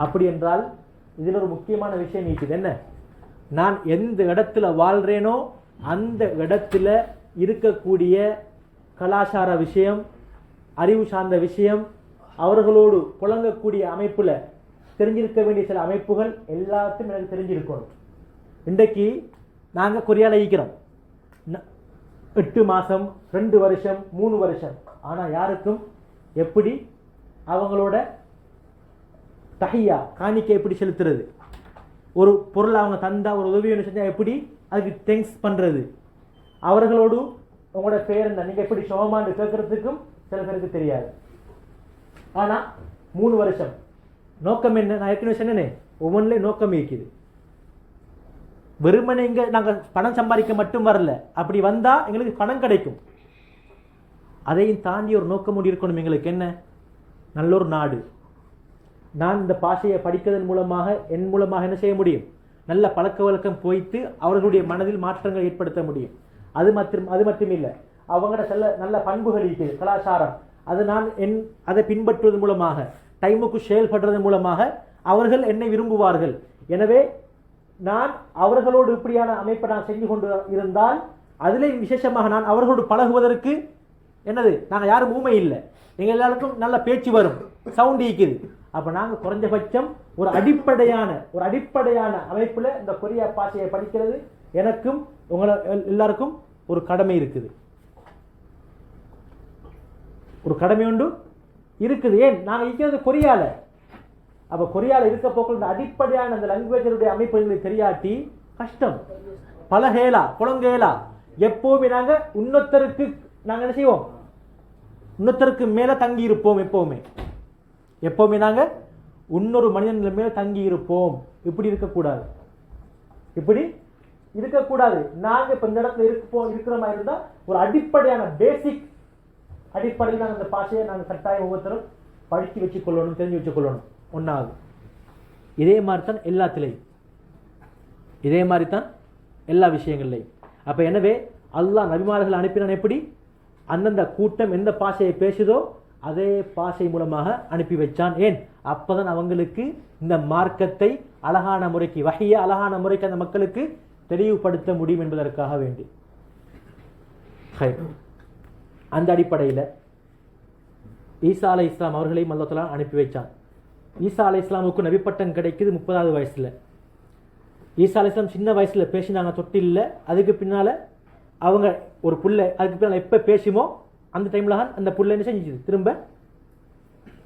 அப்படி என்றால் இதில் ஒரு முக்கியமான விஷயம் இருக்குது. என்ன? நான் எந்த இடத்துல வாழ்கிறேனோ அந்த இடத்துல இருக்கக்கூடிய கலாச்சார விஷயம், அறிவு சார்ந்த விஷயம், அவர்களோடு புழங்கக்கூடிய அமைப்பில் தெரிஞ்சிருக்க வேண்டிய சில அமைப்புகள் எல்லாத்தையும் எனக்கு தெரிஞ்சிருக்கணும். இன்றைக்கு நாங்கள் கொரியாவில் இருக்கிறோம், 8 மாதம், 2 வருஷம், 3 வருஷம். ஆனால் யாருக்கும் எப்படி அவங்களோட தஹியா, காணிக்கை எப்படி செலுத்துறது, ஒரு பொருளை அவங்க தந்தா, ஒரு உதவி ஒன்று செஞ்சால் எப்படி அதுக்கு தேங்க்ஸ் பண்ணுறது, அவர்களோடு உங்களோட பேர் என்ன, நீங்கள் எப்படி சோமான்னு கேட்கறதுக்கும் சில பேருக்கு தெரியாது. ஆனால் 3 வருஷம் நோக்கம் என்ன? நான் ஏற்கனவே சொன்னேனே, ஒவ்வொன்றிலே நோக்கம் இருக்குது. வெறுமனே இங்கே நாங்கள் பணம் சம்பாதிக்க மட்டும் வரல, அப்படி வந்தால் எங்களுக்கு பணம் கிடைக்கும். அதையும் தாண்டி ஒரு நோக்கம் இருக்கணும் எங்களுக்கு. என்ன? நல்ல ஒரு நாடு. நான் இந்த பாஷையை படிக்கிறதன் மூலமாக என் மூலமாக என்ன செய்ய முடியும்? நல்ல பழக்க வழக்கம் போய்த்து அவர்களுடைய மனதில் மாற்றங்கள் ஏற்படுத்த முடியும். அது மட்டும் இல்லை, அவங்களோட நல்ல பண்புகள் இருக்குது, கலாச்சாரம். அது நான் அதை பின்பற்றுவதன் மூலமாக, டைமுக்கு செயல்படுறதன் மூலமாக அவர்கள் என்னை விரும்புவார்கள். எனவே நான் அவர்களோடு இப்படியான அமைப்பை நான் செஞ்சு கொண்டு இருந்தால் அதிலே விசேஷமாக நான் அவர்களோடு பழகுவதற்கு என்னது, நாங்கள் யாரும் ஊமை இல்லை, எங்கள் எல்லாருக்கும் நல்ல பேச்சு வரும், சவுண்ட் ஈக்குது. அப்போ நாங்கள் குறைஞ்சபட்சம் ஒரு அடிப்படையான அமைப்பில் இந்த கொரியா பாஷையை படிக்கிறது எனக்கும் உங்களை எல்லாருக்கும் ஒரு கடமை இருக்குது. ஒரு கடமை ஒன்று இருக்குது. ஏன்? நாங்கள் இருக்கிறது கொரியால. அப்போ கொரியாவில் இருக்க போக்குள்ள இந்த அடிப்படையான அந்த லாங்குவேஜருடைய அமைப்புகளுக்கு தெரியாட்டி கஷ்டம், பழகேலா, புலங்கேலா. எப்போவுமே நாங்கள் இன்னொருத்தருக்கு நாங்கள் என்ன செய்வோம்? இன்னொருத்தருக்கு மேலே தங்கி இருப்போம். எப்போவுமே நாங்கள் இன்னொரு மனிதன் மேலே தங்கி இருப்போம். இப்படி இருக்கக்கூடாது. இப்படி இருக்கக்கூடாது. நாங்கள் இப்போ இந்த இடத்துல இருக்கிற மாதிரி இருந்தால் ஒரு அடிப்படையான பேசிக் அடிப்படையில் நாங்கள் இந்த பாஷையை நாங்கள் கட்டாயம் ஒவ்வொருத்தரும் படித்து வச்சுக்கொள்ளணும், தெரிஞ்சு வச்சுக்கொள்ளணும். ஒன்றாவது இதே மாதிரி தான் எல்லாத்திலையும், இதே மாதிரி தான் எல்லா விஷயங்கள்லையும். அப்போ எனவே அல்லாஹ் நபிமார்கள் அனுப்பினான் எப்படி? அந்தந்த கூட்டம் எந்த பாஷையை பேசுதோ அதே பாஷை மூலமாக அனுப்பி வச்சான். ஏன்? அப்போதான் அவங்களுக்கு இந்த மார்க்கத்தை அழகான முறைக்கு, வஹிய அழகான முறைக்கு அந்த மக்களுக்கு தெளிவுபடுத்த முடியும் என்பதற்காக வேண்டி. அந்த அடிப்படையில் ஈசா அலை இஸ்லாம் அவர்களையும் அல்லாஹ் தஆலா அனுப்பி வைச்சான். ஈசா அலை இஸ்லாமுக்கு நபிப்பட்டம் கிடைக்குது 30வது வயசில். ஈசா அலை இஸ்லாம் சின்ன வயசில் பேசினாங்க தொட்டில்ல. அதுக்கு பின்னால் அவங்க ஒரு புள்ள, அதுக்கு பின்னால் எப்போ பேசுமோ அந்த டைமில் தான் அந்த புள்ள என்ன செஞ்சுது, திரும்ப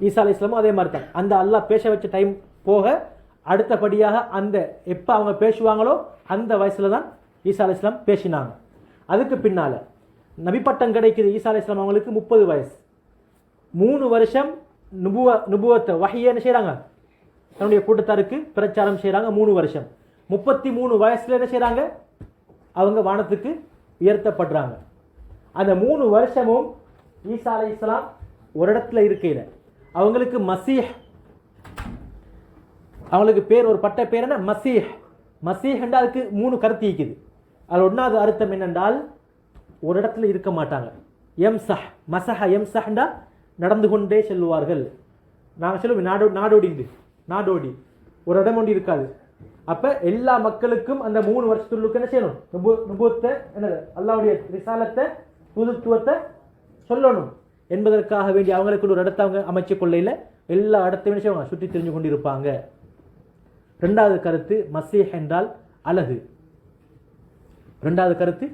ஈசா அலை இஸ்லாமும் அதே மாதிரி தான். அந்த அல்லாஹ் பேச வச்ச டைம் போக அடுத்தபடியாக அந்த எப்போ அவங்க பேசுவாங்களோ அந்த வயசில் தான் ஈசா அலை இஸ்லாம் பேசினாங்க. அதுக்கு பின்னால் நபிப்பட்டம் கிடைக்குது ஈசா அலை இஸ்லாம் அவங்களுக்கு 30 வயசு. 3 வருஷம் நுபுவத்தை வஹியை என்ன செய்கிறாங்க, தன்னுடைய கூட்டத்தாருக்கு பிரச்சாரம் செய்கிறாங்க. 3 வருஷம். 33 வயசுல என்ன செய்கிறாங்க, அவங்க வானத்துக்கு உயர்த்தப்படுறாங்க. அந்த 3 வருஷமும் ஈசா அலை இஸ்லாம் ஒரு இடத்துல இருக்கையில் அவங்களுக்கு மசீஹ், அவங்களுக்கு பேர், ஒரு பட்ட பேர் என்ன, மசீஹ். மசீஹ் என்றால் அதுக்கு 3 கருத்து இருக்குது. அதில் ஒன்றாவது அர்த்தம் என்னென்றால் ஒரு இடத்துல இருக்க மாட்டாங்க. எம்சஹ், மசஹ எம்சஹ்ண்டா நடந்து கொண்டே செல்வார்கள். நாங்கள் சொல்லுவோம் நாடோடி ஒரு இடம் ஒன்று இருக்காது. அப்போ எல்லா மக்களுக்கும் அந்த 3 வருஷத்துக்கு என்ன செய்யணும், நுபுவத்தை என்னது, அல்லாஹ்வுடைய ரிசாலத்தை, தூதுத்துவத்தை சொல்லணும் என்பதற்காக வேண்டி அவங்களுக்கு ஒரு இடத்தை அவங்க அமைச்சு கொள்ளையில் எல்லா இடத்தையும் என்ன செய்வாங்க, சுற்றி தெரிஞ்சு கொண்டு இருப்பாங்க. 2வது கருத்து மசீஹ் என்றால் அழகு. 2வது கருத்து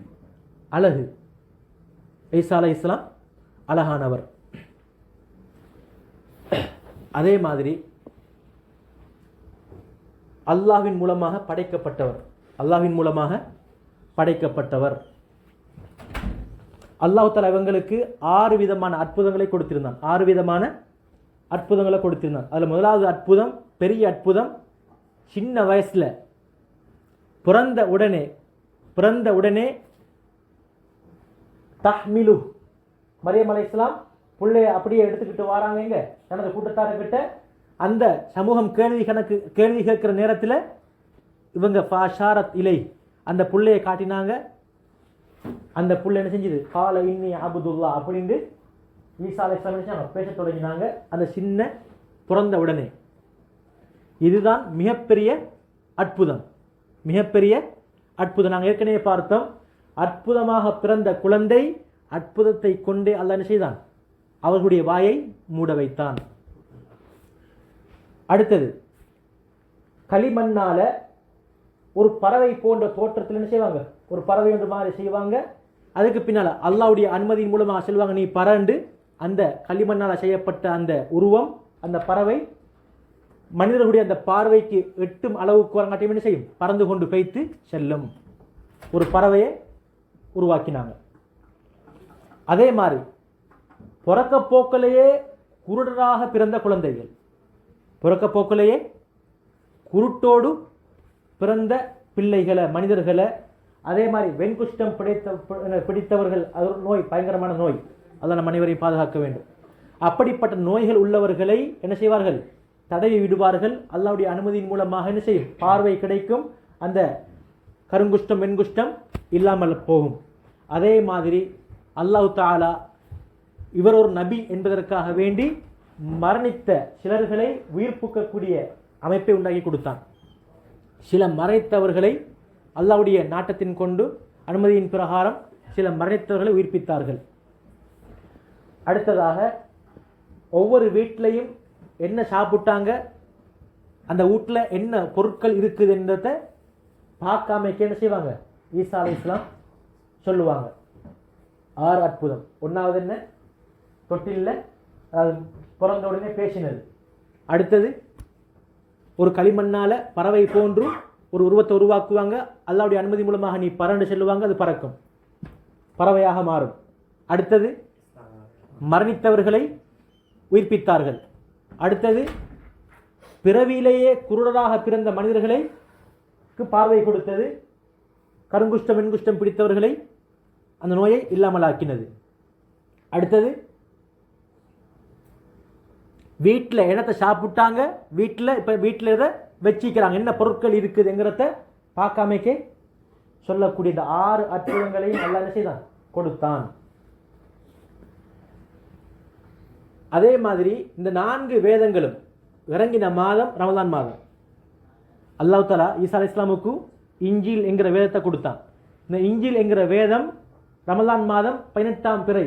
அழகு. ஈசா அலை இஸ்லாம் அழகானவர். அதே மாதிரி அல்லாஹ்வின் மூலமாக படைக்கப்பட்டவர். அல்லாஹ்வின் மூலமாக படைக்கப்பட்டவர். அல்லாஹ் தஆலா இவங்களுக்கு 6 விதமான அற்புதங்களை கொடுத்திருந்தான். 6 விதமான அற்புதங்களை கொடுத்திருந்தான். அதில் முதலாவது அற்புதம், பெரிய அற்புதம், சின்ன வயசுல பிறந்த உடனே தஹ்மிலு, மரியம் அலைஹிஸ்ஸலாம் பிள்ளைய அப்படியே எடுத்துக்கிட்டு வராங்க எங்க, தனது கூட்டத்தார்கிட்ட. அந்த சமூகம் கேள்வி கேட்கிற நேரத்தில் இவங்க ஃபாஷாரத் இலை, அந்த புள்ளையை காட்டினாங்க. அந்த புள்ளை என்ன செஞ்சது, கால இன்னி அபுதுல்லா அப்படின்னு ஈசா அலைஹிஸ்ஸலாம் பேச தொடங்கினாங்க. அந்த சின்ன பிறந்த உடனே. இதுதான் மிகப்பெரிய அற்புதம். மிகப்பெரிய அற்புதம். நாங்கள் ஏற்கனவே பார்த்தோம், அற்புதமாக பிறந்த குழந்தை அற்புதத்தை கொண்டே அல்லாஹ் என்ன செய்தான், அவர்களுடைய வாயை மூட வைத்தான். அடுத்தது களிமண்ணால ஒரு பறவை போன்ற தோற்றத்தில் என்ன செய்வாங்க, ஒரு பறவை ஒன்று மாதிரி செய்வாங்க. அதுக்கு பின்னால் அல்லாஹ்வுடைய அனுமதியின் மூலமாக சொல்லுவாங்க, நீ பறண்டு அந்த களிமண்ணால் செய்யப்பட்ட அந்த உருவம், அந்த பறவை மனிதர்களுடைய அந்த பார்வைக்கு எட்டும் அளவுக்கு வரங்காட்டியும் என்ன செய்யும், பறந்து கொண்டு போய்த்து செல்லும். ஒரு பறவையை உருவாக்கினாங்க. அதே மாதிரி பிறக்கப்போக்கிலேயே குருடராக பிறந்த குழந்தைகள், பிறக்கப்போக்கிலேயே குருட்டோடு பிறந்த பிள்ளைகளை, மனிதர்களை, அதே மாதிரி வெண்குஷ்டம் பிடித்தவர்கள், அது ஒரு நோய், பயங்கரமான நோய், அதான் நம் அனைவரையும் பாதுகாக்க வேண்டும். அப்படிப்பட்ட நோய்கள் உள்ளவர்களை என்ன செய்வார்கள், தடவி விடுவார்கள். அல்லாஹ்வுடைய அனுமதியின் மூலமாக என்ன செய்யும், பார்வை கிடைக்கும், அந்த கருங்குஷ்டம் வெண்குஷ்டம் இல்லாமல் போகும். அதே மாதிரி அல்லாஹ் தஆலா இவர் ஒரு நபி என்பதற்காக வேண்டி மரணித்த சிலர்களை உயிர்ப்புக்கக்கூடிய அமைப்பை உண்டாக்கி கொடுத்தான். சில மறைத்தவர்களை அல்லாஹ்வுடைய நாட்டத்தின் கொண்டு அனுமதியின் பிரகாரம் சில மரணித்தவர்களை உயிர்ப்பித்தார்கள். அடுத்ததாக ஒவ்வொரு வீட்டிலையும் என்ன சாப்பிட்டாங்க, அந்த வீட்டில் என்ன பொருட்கள் இருக்குது என்றதை பார்க்காம என்ன செய்வாங்க, ஈசா அலைஹிஸ்ஸலாம் சொல்லுவாங்க. 6 அற்புதம். 1வது என்ன, தொட்டில்ல பிறந்த உடனே பேசினது. அடுத்தது ஒரு களிமண்ணால பறவை போன்று ஒரு உருவத்தை உருவாக்குவாங்க. அல்லாஹ்வுடைய அனுமதி மூலமாக நீ பறந்து செல்லுவாங்க, அது பறக்கும், பறவையாக மாறும். அடுத்தது மரணித்தவர்களை கண்ணுக்கு பார்வை கொடுத்தது, கருங்குஷ்டம் வெண்குஷ்டம் பிடித்தவர்களை அந்த நோயை இல்லாமலாக்கினது. அடுத்தது வீட்டில் என்னத்தை சாப்பிட்டாங்க, வீட்டில் இதை வச்சிக்கிறாங்க, என்ன பொருட்கள் இருக்குதுங்கிறத பார்க்காமக்கே சொல்லக்கூடிய இந்த 6 அற்புதங்களையும் அல்லாஹ் என்ன செய்தான், கொடுத்தான். அதே மாதிரி இந்த 4 வேதங்களும் இறங்கின மாதம் ரமலான் மாதம். அல்லாஹ் தஆலா ஈசா அலைஹிஸ்ஸலாமுக்கு இஞ்சில் என்கிற வேதத்தை கொடுத்தான். இந்த இஞ்சில் என்கிற வேதம் ரமலான் மாதம் 18ஆம் பிறை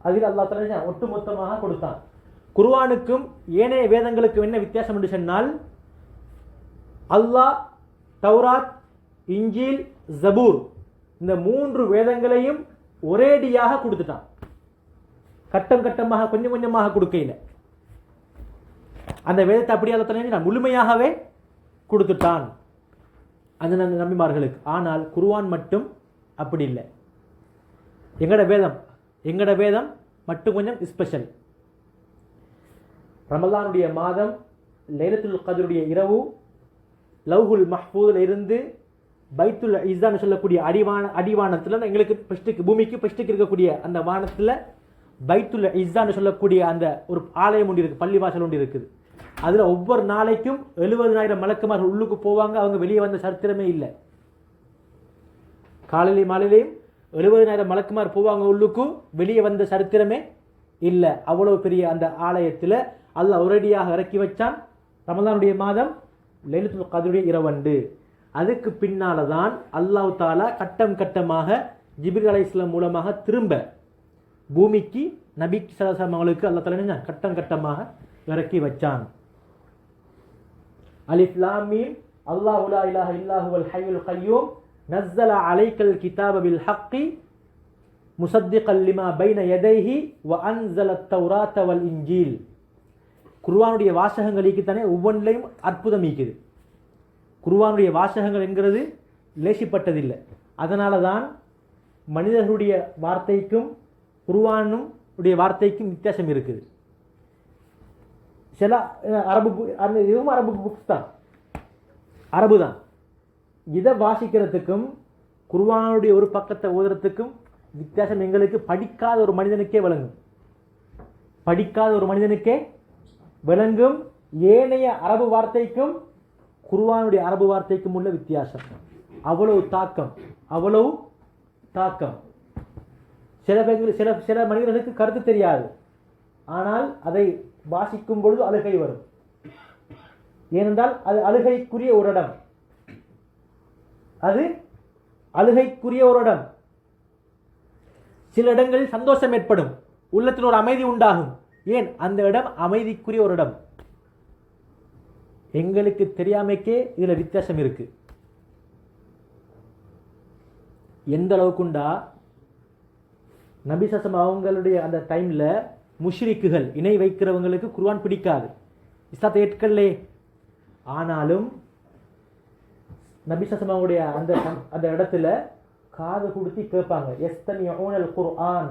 அதில் அல்லாஹ் தஆலா ஒட்டுமொத்தமாக கொடுத்தான். குர்ஆனுக்கும் ஏனைய வேதங்களுக்கும் என்ன வித்தியாசம் என்று சொன்னால், அல்லாஹ் தௌராத், இஞ்சில், ஜபூர் இந்த 3 வேதங்களையும் ஒரேடியாக கொடுத்துட்டான். கட்டம் கட்டமாக கொஞ்சம் கொஞ்சமாக கொடுக்கையில் அந்த வேதத்தை அப்படியே அல்லாஹ் முழுமையாகவே கொடுத்துட்டான் அந்த நபிமார்களுக்கு. ஆனால் குர்ஆன் மட்டும் அப்படி இல்லை. எங்கட வேதம் மட்டும் கொஞ்சம் ஸ்பெஷல். ரமலானுடைய மாதம், லைலத்துல் கத்ருடைய இரவு, லவ்ஹுல் மஹ்ஃபூஸில் இருந்து பைத்துல் இஸ்ஸான்னு சொல்லக்கூடிய அடிவானத்தில் எங்களுக்கு பெஸ்ட்டுக்கு பூமிக்கு பெஸ்ட்டுக்கு இருக்கக்கூடிய அந்த வானத்தில் பைத்துல் இஸ்ஸான்னு சொல்லக்கூடிய அந்த ஒரு ஆலயம் ஒன்று இருக்குது, பள்ளிவாசல் ஒன்று இருக்குது. அதில் ஒவ்வொரு நாளைக்கும் 70,000 மலக்குமார்கள் உள்ளுக்கு போவாங்க. அவங்க வெளியே வந்த சரித்திரமே இல்லை. காலையிலையும் மாலையிலையும் 70,000 மலக்குமார் போவாங்க உள்ளுக்கு, வெளியே வந்த சரித்திரமே இல்லை. அவ்வளவு பெரிய அந்த ஆலயத்தில் அல்லாஹ் ஒரேடியாக இறக்கி வச்சான். ரமலானுடைய மாதம் லைலத்துல் கத்ருடைய இரவண்டு. அதுக்கு பின்னால தான் அல்லாஹ் தஆலா கட்டம் கட்டமாக ஜிப்ரீல் அலைஹிஸ்ஸலாம் மூலமாக திரும்ப பூமிக்கு நபி ஸல்லல்லாஹு அலைஹி வஸல்லம் அவங்களுக்கு அல்லாஹ் தஆலா கட்டம் கட்டமாக இறக்கி வச்சான். அலிஃப் லாம் மீம் அல்லாஹு லா இலாஹ இல்லா ஹுவல் ஹய்யுல் கய்யூம் நஸ்ஸல அலைக்கல் கிதாப பில் ஹக்கி முஸத்திகல் லிமா பைன யதைஹி வ அன்ஸலத் தௌராத்த வல் இன்ஜீல். குர்ஆனுடைய வாசகங்களுக்கு தானே ஒவ்வொன்றிலையும் அற்புதம் இருக்குது. குர்ஆனுடைய வாசகங்கள் என்கிறது லேசிப்பட்டதில்லை. அதனால தான் மனிதர்களுடைய வார்த்தைக்கும் குர்ஆனும் உடைய வார்த்தைக்கும் வித்தியாசம் இருக்குது. சில இதுவும் அரபு புக்ஸ் தான், அரபு தான். இதை வாசிக்கிறதுக்கும் குர்ஆனுடைய ஒரு பக்கத்தை ஓதுறதுக்கும் வித்தியாசம் எங்களுக்கு படிக்காத ஒரு மனிதனுக்கே விளங்கும். ஏனைய அரபு வார்த்தைக்கும் குர்ஆனுடைய அரபு வார்த்தைக்கும் உள்ள வித்தியாசம் அவ்வளவு தாக்கம். சில மனிதர்களுக்கு கருத்து தெரியாது, ஆனால் அதை வாசிக்கும் பொழுது அழுகை வரும். ஏனென்றால் அது அழுகைக்குரிய ஒரு இடம். சில இடங்களில் சந்தோஷம் ஏற்படும், உள்ளத்தில் ஒரு அமைதி உண்டாகும். ஏன்? அந்த இடம் அமைதிக்குரிய ஒரு இடம். எங்களுக்கு தெரியாமைக்கே இதுல வித்தியாசம் இருக்கு. எந்த அளவுக்குண்டா நபி ஸல்லல்லாஹு அவங்களுடைய அந்த டைம்ல முஷ்ரிக்குகள், இணை வைக்கிறவங்களுக்கு குர்ஆன் பிடிக்காது, இஸ்லாத்தை ஏற்கல்லே. ஆனாலும் நபி ஸல்லல்லாஹு அவங்களுடைய அந்த இடத்துல காது கொடுத்து கேட்பாங்க. யஸ்தமிஊனல் குர்ஆன்,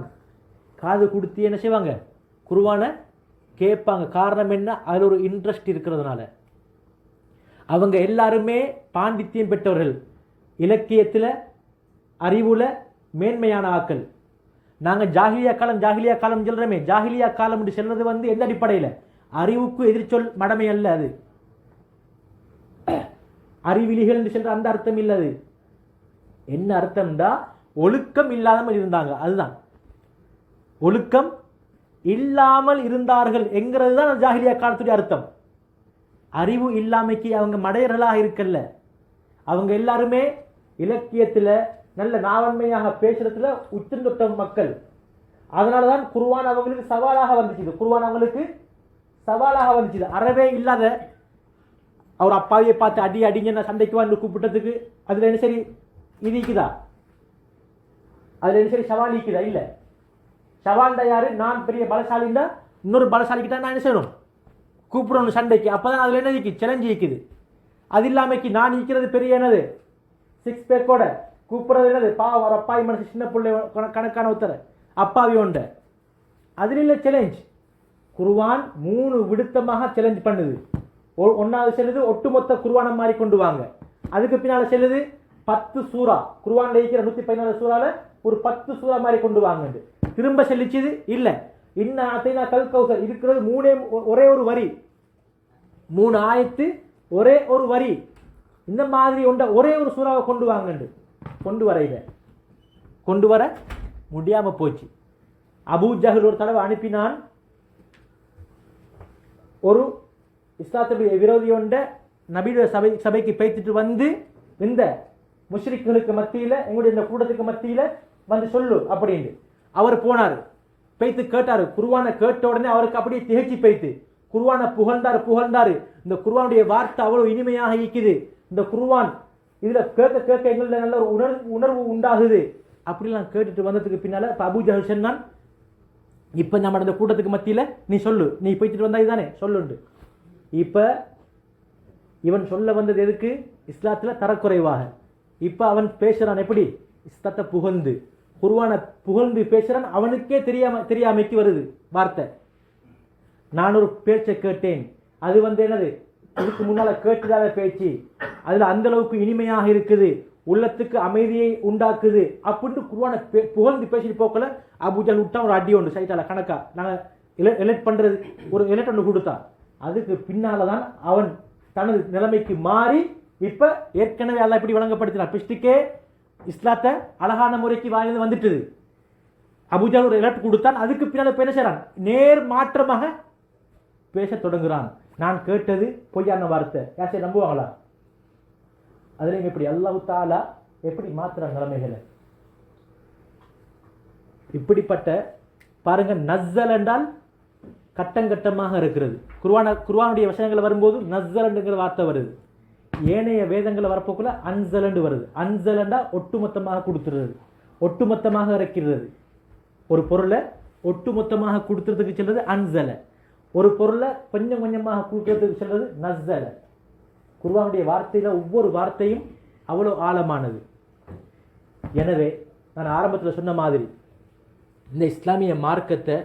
காது கொடுத்து என்ன செய்வாங்க? குர்ஆனை கேட்பாங்க. காரணம் என்ன? அதில் ஒரு இன்ட்ரெஸ்ட் இருக்கிறதுனால. அவங்க எல்லாருமே பாண்டித்தியம் பெற்றவர்கள், இலக்கியத்தில் அறிவுல மேன்மையான ஆக்கள். நாங்கள் ஜாஹிலியா காலம் சொல்கிறோமே, ஜாஹிலியா காலம் என்று சொல்றது எந்த அடிப்படையில்? அறிவுக்கு எதிர்ச்சொல் மடமை அல்ல. அது அறிவிலிகள் என்று சொல்ற அந்த அர்த்தம் இல்லது. என்ன அர்த்தம்டா, ஒழுக்கம் இல்லாமல் இருந்தாங்க. அதுதான் ஒழுக்கம் இல்லாமல் இருந்தார்கள் என்கிறது தான் ஜாஹிலியா காலத்துடைய அர்த்தம். அறிவு இல்லாமைக்கு அவங்க மடையர்களாக இருக்கல்ல. அவங்க எல்லாருமே இலக்கியத்தில் நல்ல நாவன்மையாக பேசுறதுல உச்சந்தொட்ட மக்கள். அதனாலதான் குர்ஆன் அவங்களுக்கு சவாலாக வந்துச்சு. அறவே இல்லாத அவர் அப்பாவியை பார்த்து அடிங்க சண்டைக்கு வந்து கூப்பிட்டதுக்கு அதுல என்ன சரி இது இருக்குதா? அதுல என்ன சரி சவால் இருக்குதா? இல்ல. சவால்டா யாரு? நான் பெரிய பலசாலின்னா இன்னொரு பலசாலிக்கிட்டா நான் என்ன செய்யணும்? கூப்பிடணும் சண்டைக்கு. அப்பதான் அதுல என்ன இருக்கு? சேலஞ்சு இருக்குது. அது இல்லாமைக்கு நான் இருக்கிறது பெரிய என்னது 6 பேக்கோட கூப்பிடுறது என்னது? பாவம், ஒரு அப்பாவி மனசு, சின்ன பிள்ளை கணக்கான ஒருத்தர அப்பாவி உண்ட. அதில் இல்லை சேலஞ்ச். குர்ஆன் 3 விடுத்தமாக சேலஞ்ச் பண்ணுது. ஒன்னாவது சொல்லுது ஒட்டுமொத்த குர்ஆனை மாதிரி கொண்டு வாங்க. அதுக்கு பின்னால செல்லுது 10 சூரா. குர்ஆன்ல இருக்கிற 114 சூறால ஒரு 10 சூறா மாதிரி கொண்டு வாங்க. திரும்ப செல்லிச்சுது இல்ல, இன்ன அத்தைனா கல் கௌசர் இருக்கிறது ஒரே ஒரு வரி, 3 ஆயத்து ஒரே ஒரு வரி. இந்த மாதிரி ஒரே ஒரு சூறாவை கொண்டு வாங்க. கொண்டு வர முடியாம போச்சு. அபூ ஜஹல் ஒரு தடவை அனுப்பினான், ஒரு இஸ்லாத்துடைய விரோதி நபியுடைய சபைக்கு பேசிட்டு வந்து இந்த முஷ்ரிக்குகளுக்கு மத்தியில எங்களுடைய இந்த கூட்டத்துக்கு மத்தியில வந்து சொல்லு அப்படின்னு. அவர் போனார், பேய்த்து கேட்டாரு. குர்ஆனை கேட்ட உடனே அவருக்கு அப்படியே திகைச்சு பேய்த்து குர்ஆனை புகழ்ந்தாரு. இந்த குர்ஆனுடைய வார்த்தை அவ்வளவு இனிமையாக இருக்குது. இந்த குர்ஆன் இதுல கேட்க எங்களுக்கு நல்ல ஒரு உணர்வு உண்டாகுது அப்படிலாம் கேட்டுட்டு வந்ததுக்கு பின்னால அபூ ஜஹல் சொன்னான், இப்ப நம்ம இந்த கூட்டத்துக்கு மத்தியில நீ சொல்லு, நீ போய்ட்டு வந்தா இதுதானே சொல்லுண்டு. இப்ப இவன் சொல்ல வந்தது எதுக்கு? இஸ்லாத்துல தரக்குறைவாக. இப்ப அவன் பேசுறான் எப்படி? இஸ்லாத்தை புகழ்ந்து, குர்ஆனை புகழ்ந்து பேசுறான். அவனுக்கே தெரியாமைக்கு வருது வார்த்தை. நான் ஒரு பேச்சை கேட்டேன், அது என்னது, இதுக்கு முன்னால கேட்டதால பேச்சு, அதுல அந்த அளவுக்கு இனிமையாக இருக்குது, உள்ளத்துக்கு அமைதியை உண்டாக்குது அப்படின்னு குர்ஆனை புகழ்ந்து பேசிட்டு போக்கல அபூ ஜஹல் விட்டா ஒரு அடி ஒன்று சைட்டால கணக்கா நாங்க எலெக்ட் பண்றது ஒரு எலெக்ட் ஒன்று கொடுத்தா. அதுக்கு பின்னாலதான் அவன் தனது நிலைமைக்கு மாறி இப்ப ஏற்கனவே அல்லாஹ் இப்படி வழங்கப்படுத்தினார். பிஸ்டிக்கே இஸ்லாத்தை அழகான முறைக்கு வாயிலிருந்து வந்துட்டுது. அபூ ஜஹல் ஒரு எலெக்ட் கொடுத்தான். அதுக்கு பின்னால என்ன செய்யறான்? நேர் மாற்றமாக பேச தொடங்குறான். நான் கேட்டது பொய்யான வார்த்தை, யாசை நம்புவாங்களா? அதுல எப்படி அல்லாஹ் தஆலா எப்படி மாற்றுற நிலைமைகளை. இப்படிப்பட்ட பாருங்க, நஸ்ஸல் என்றால் கட்டங்கட்டமாக இருக்கிறது. குர்ஆனுடைய விஷயங்கள் வரும்போது நஸ்ஸல் என்கிற வார்த்தை வருது. ஏனைய வேதங்களை வரப்போக்குள்ள அன்சல் என்று வருது. அன்சல் என்றா ஒட்டுமொத்தமாக கொடுத்துறது, ஒட்டுமொத்தமாக இறக்கிறது. ஒரு பொருளை ஒட்டுமொத்தமாக கொடுத்துறதுக்கு சொல்றது அன்சல, ஒரு பொருளை கொஞ்சம் கொஞ்சமாக கொடுக்கறதுக்கு சொல்றது நஸ்ஸல. குர்ஆனுடைய வார்த்தையில ஒவ்வொரு வார்த்தையும் அவ்வளவு ஆழமானது. எனவே நான் ஆரம்பத்தில் சொன்ன மாதிரி இந்த இஸ்லாமிய மார்க்கத்தை,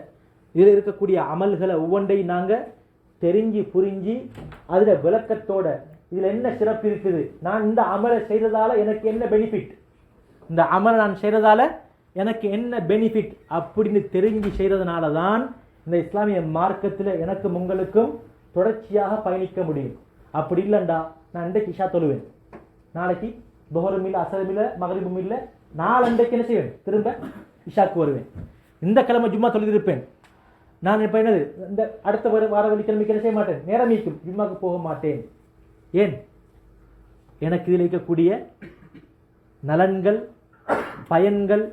இதில் இருக்கக்கூடிய அமல்களை ஒவ்வொன்றையும் நாங்கள் தெரிஞ்சு புரிஞ்சு அதில் விளக்கத்தோட இதில் என்ன சிறப்பு இருக்குது, நான் இந்த அமலை செய்கிறதால எனக்கு என்ன பெனிஃபிட், இந்த அமலை நான் செய்கிறதால எனக்கு என்ன பெனிஃபிட் அப்படின்னு தெரிஞ்சு செய்கிறதுனால தான் இந்த இஸ்லாமிய மார்க்கத்தில் எனக்கும் உங்களுக்கும் தொடர்ச்சியாக பயணிக்க முடியும். அப்படி இல்லைண்டா நான் இன்றைக்கு இஷா தொழுவேன், நாளைக்கு துஹரும் இல்லை, அசரும் இல்லை, மகரிபும் இல்லை, நாளண்டைக்கு என்ன செய்வேன்? திரும்ப இஷாக்கு வருவேன். இந்த கிழமை ஜும்மா தொழுதிருப்பேன். நான் இப்போ என்னது இந்த அடுத்த வார வெள்ளிக்கிழமைக்கு என்ன செய்ய மாட்டேன், நேரம் மீக்கும் ஜும்மாக்கு போக மாட்டேன். ஏன்? எனக்கு இதில் இருக்கக்கூடிய நலன்கள், பயன்கள்,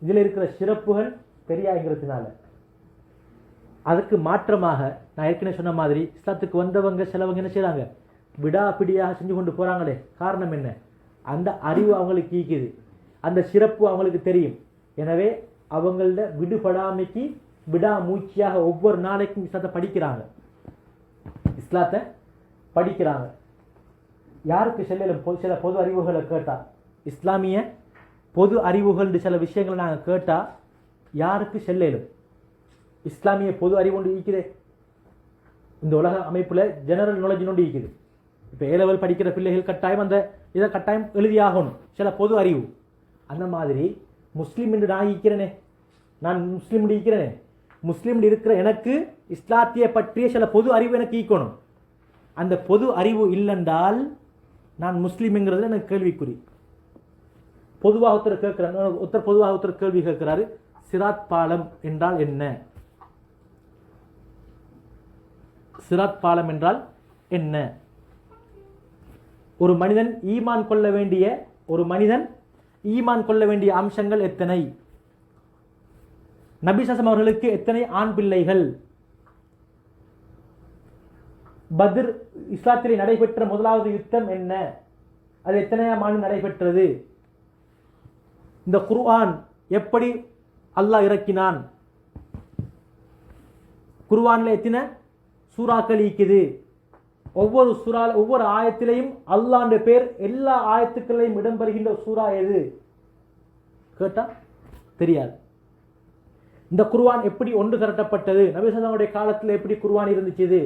இதில் இருக்கிற சிறப்புகள் தெரியாங்கிறதுனால. அதுக்கு மாற்றமாக நான் ஏற்கனவே சொன்ன மாதிரி இஸ்லாத்துக்கு வந்தவங்க சிலவங்க என்ன செய்கிறாங்க, விடாப்பிடியாக செஞ்சு கொண்டு போகிறாங்களே. காரணம் என்ன? அந்த அறிவு அவங்களுக்கு ஈக்குது, அந்த சிறப்பு அவங்களுக்கு தெரியும். எனவே அவங்கள விடுபடாமைக்கு விடாமூச்சியாக ஒவ்வொரு நாளைக்கும் இஸ்லாத்தை படிக்கிறாங்க, இஸ்லாத்தை படிக்கிறாங்க. யாருக்கு செல்லலும் சில பொது அறிவுகளை கேட்டால், இஸ்லாமிய பொது அறிவுகள் சில விஷயங்களை நாங்கள் கேட்டால் யாருக்கு செல்லலும்? இஸ்லாமிய பொது அறிவு ஒன்று ஈக்குது. இந்த உலக அமைப்பில் ஜெனரல் நாலேஜ் ஒன்று ஈக்குது. இப்போ ஏ லெவல் படிக்கிற பிள்ளைகள் கட்டாயம் அந்த இதை கட்டாயம் எழுதியாகணும், சில பொது அறிவு. அந்த மாதிரி முஸ்லீம் என்று நான் ஈக்கிறேனே, நான் முஸ்லீம் ஈக்கிறேனே, முஸ்லீம் இருக்கிற எனக்கு இஸ்லாத்திய பற்றிய சில பொது அறிவு எனக்கு ஈக்கணும். அந்த பொது அறிவு இல்லைன்றால் நான் முஸ்லீம்ங்கிறதுல எனக்கு கேள்விக்குறி. பொதுவாக ஒருத்தர் கேட்கிறார், பொதுவாக ஒருத்தர் கேள்வி கேட்கிறாரு, சிராத் பாலம் என்றால் என்ன? சிராத் பாலம் என்றால் என்ன? ஒரு மனிதன் ஈமான் கொள்ள வேண்டிய அம்சங்கள் எத்தனை? நபி ஸல்லல்லாஹு அவர்களுக்கு எத்தனை ஆண் பிள்ளைகள்? பத்ர் இஸ்லாத்திலே நடைபெற்ற முதலாவது யுத்தம் என்ன? அது எத்தனையாம் ஆண்டு நடைபெற்றது? இந்த குர்ஆன் எப்படி அல்லாஹ் இறக்கினான்? குர்ஆன்ல எத்தனை சூறாக்கள் இருக்குது? ஒவ்வொரு ஆயத்திலையும் அல்லாஹ்வுடைய பேர் எல்லா ஆயத்துக்களையும் இடம்பெறுகின்ற சூரா எது? கேட்டா தெரியாது. இந்த குர்ஆன் எப்படி ஒன்று திரட்டப்பட்டது? நபி ஸல்லல்லாஹு அலைஹி காலத்தில் எப்படி குர்ஆன் இருந்துச்சு?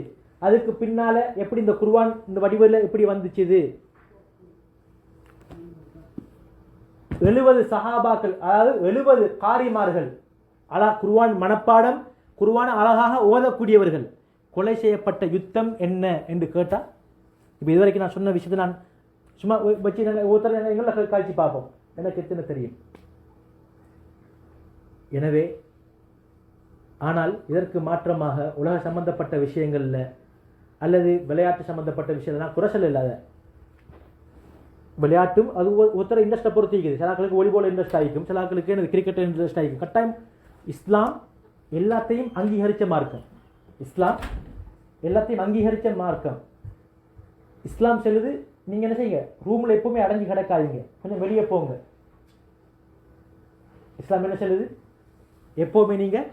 அதுக்கு பின்னால எப்படி இந்த குர்ஆன் இந்த வடிவில் எப்படி வந்துச்சு? 70 சஹாபாக்கள், அதாவது 70 காரிமார்கள், குர்ஆன் மனப்பாடம், குர்ஆனை அழகாக ஓதக்கூடியவர்கள் கொலை செய்யப்பட்ட யுத்தம் என்ன என்று கேட்டா, இப்போ இதுவரைக்கும் நான் சொன்ன விஷயத்தை நான் சும்மா வச்சு ஒருத்தர் எங்களை காட்சி பார்ப்போம், எனக்கு எத்தனை தெரியும். எனவே ஆனால் இதற்கு மாற்றமாக உலக சம்பந்தப்பட்ட விஷயங்கள்ல அல்லது விளையாட்டு சம்பந்தப்பட்ட விஷயங்கள் நான் குறைச்சல் இல்லாத விளையாட்டும் அது ஒருத்தர் இன்ட்ரெஸ்ட்டை பொறுத்து இருக்குது. சிலாக்களுக்கு வாலிபால் இன்ட்ரெஸ்ட் ஆகிக்கும், சிலாக்களுக்கு எனக்கு கிரிக்கெட் இன்ட்ரெஸ்ட் ஆகிக்கும். கட்டாயம் இஸ்லாம் எல்லாத்தையும் அங்கீகரித்த மார்க்கம். இஸ்லாம் எல்லாத்தையும் அங்கீகரித்த மார்க்கம். இஸ்லாம் சொல்லுது, நீங்கள் என்ன செய்யுங்க, ரூமில் எப்பவுமே அடைஞ்சு கிடக்காதீங்க, கொஞ்சம் வெளியே போங்க. இஸ்லாம் என்ன சொல்லுது, எப்போவுமே நீங்கள்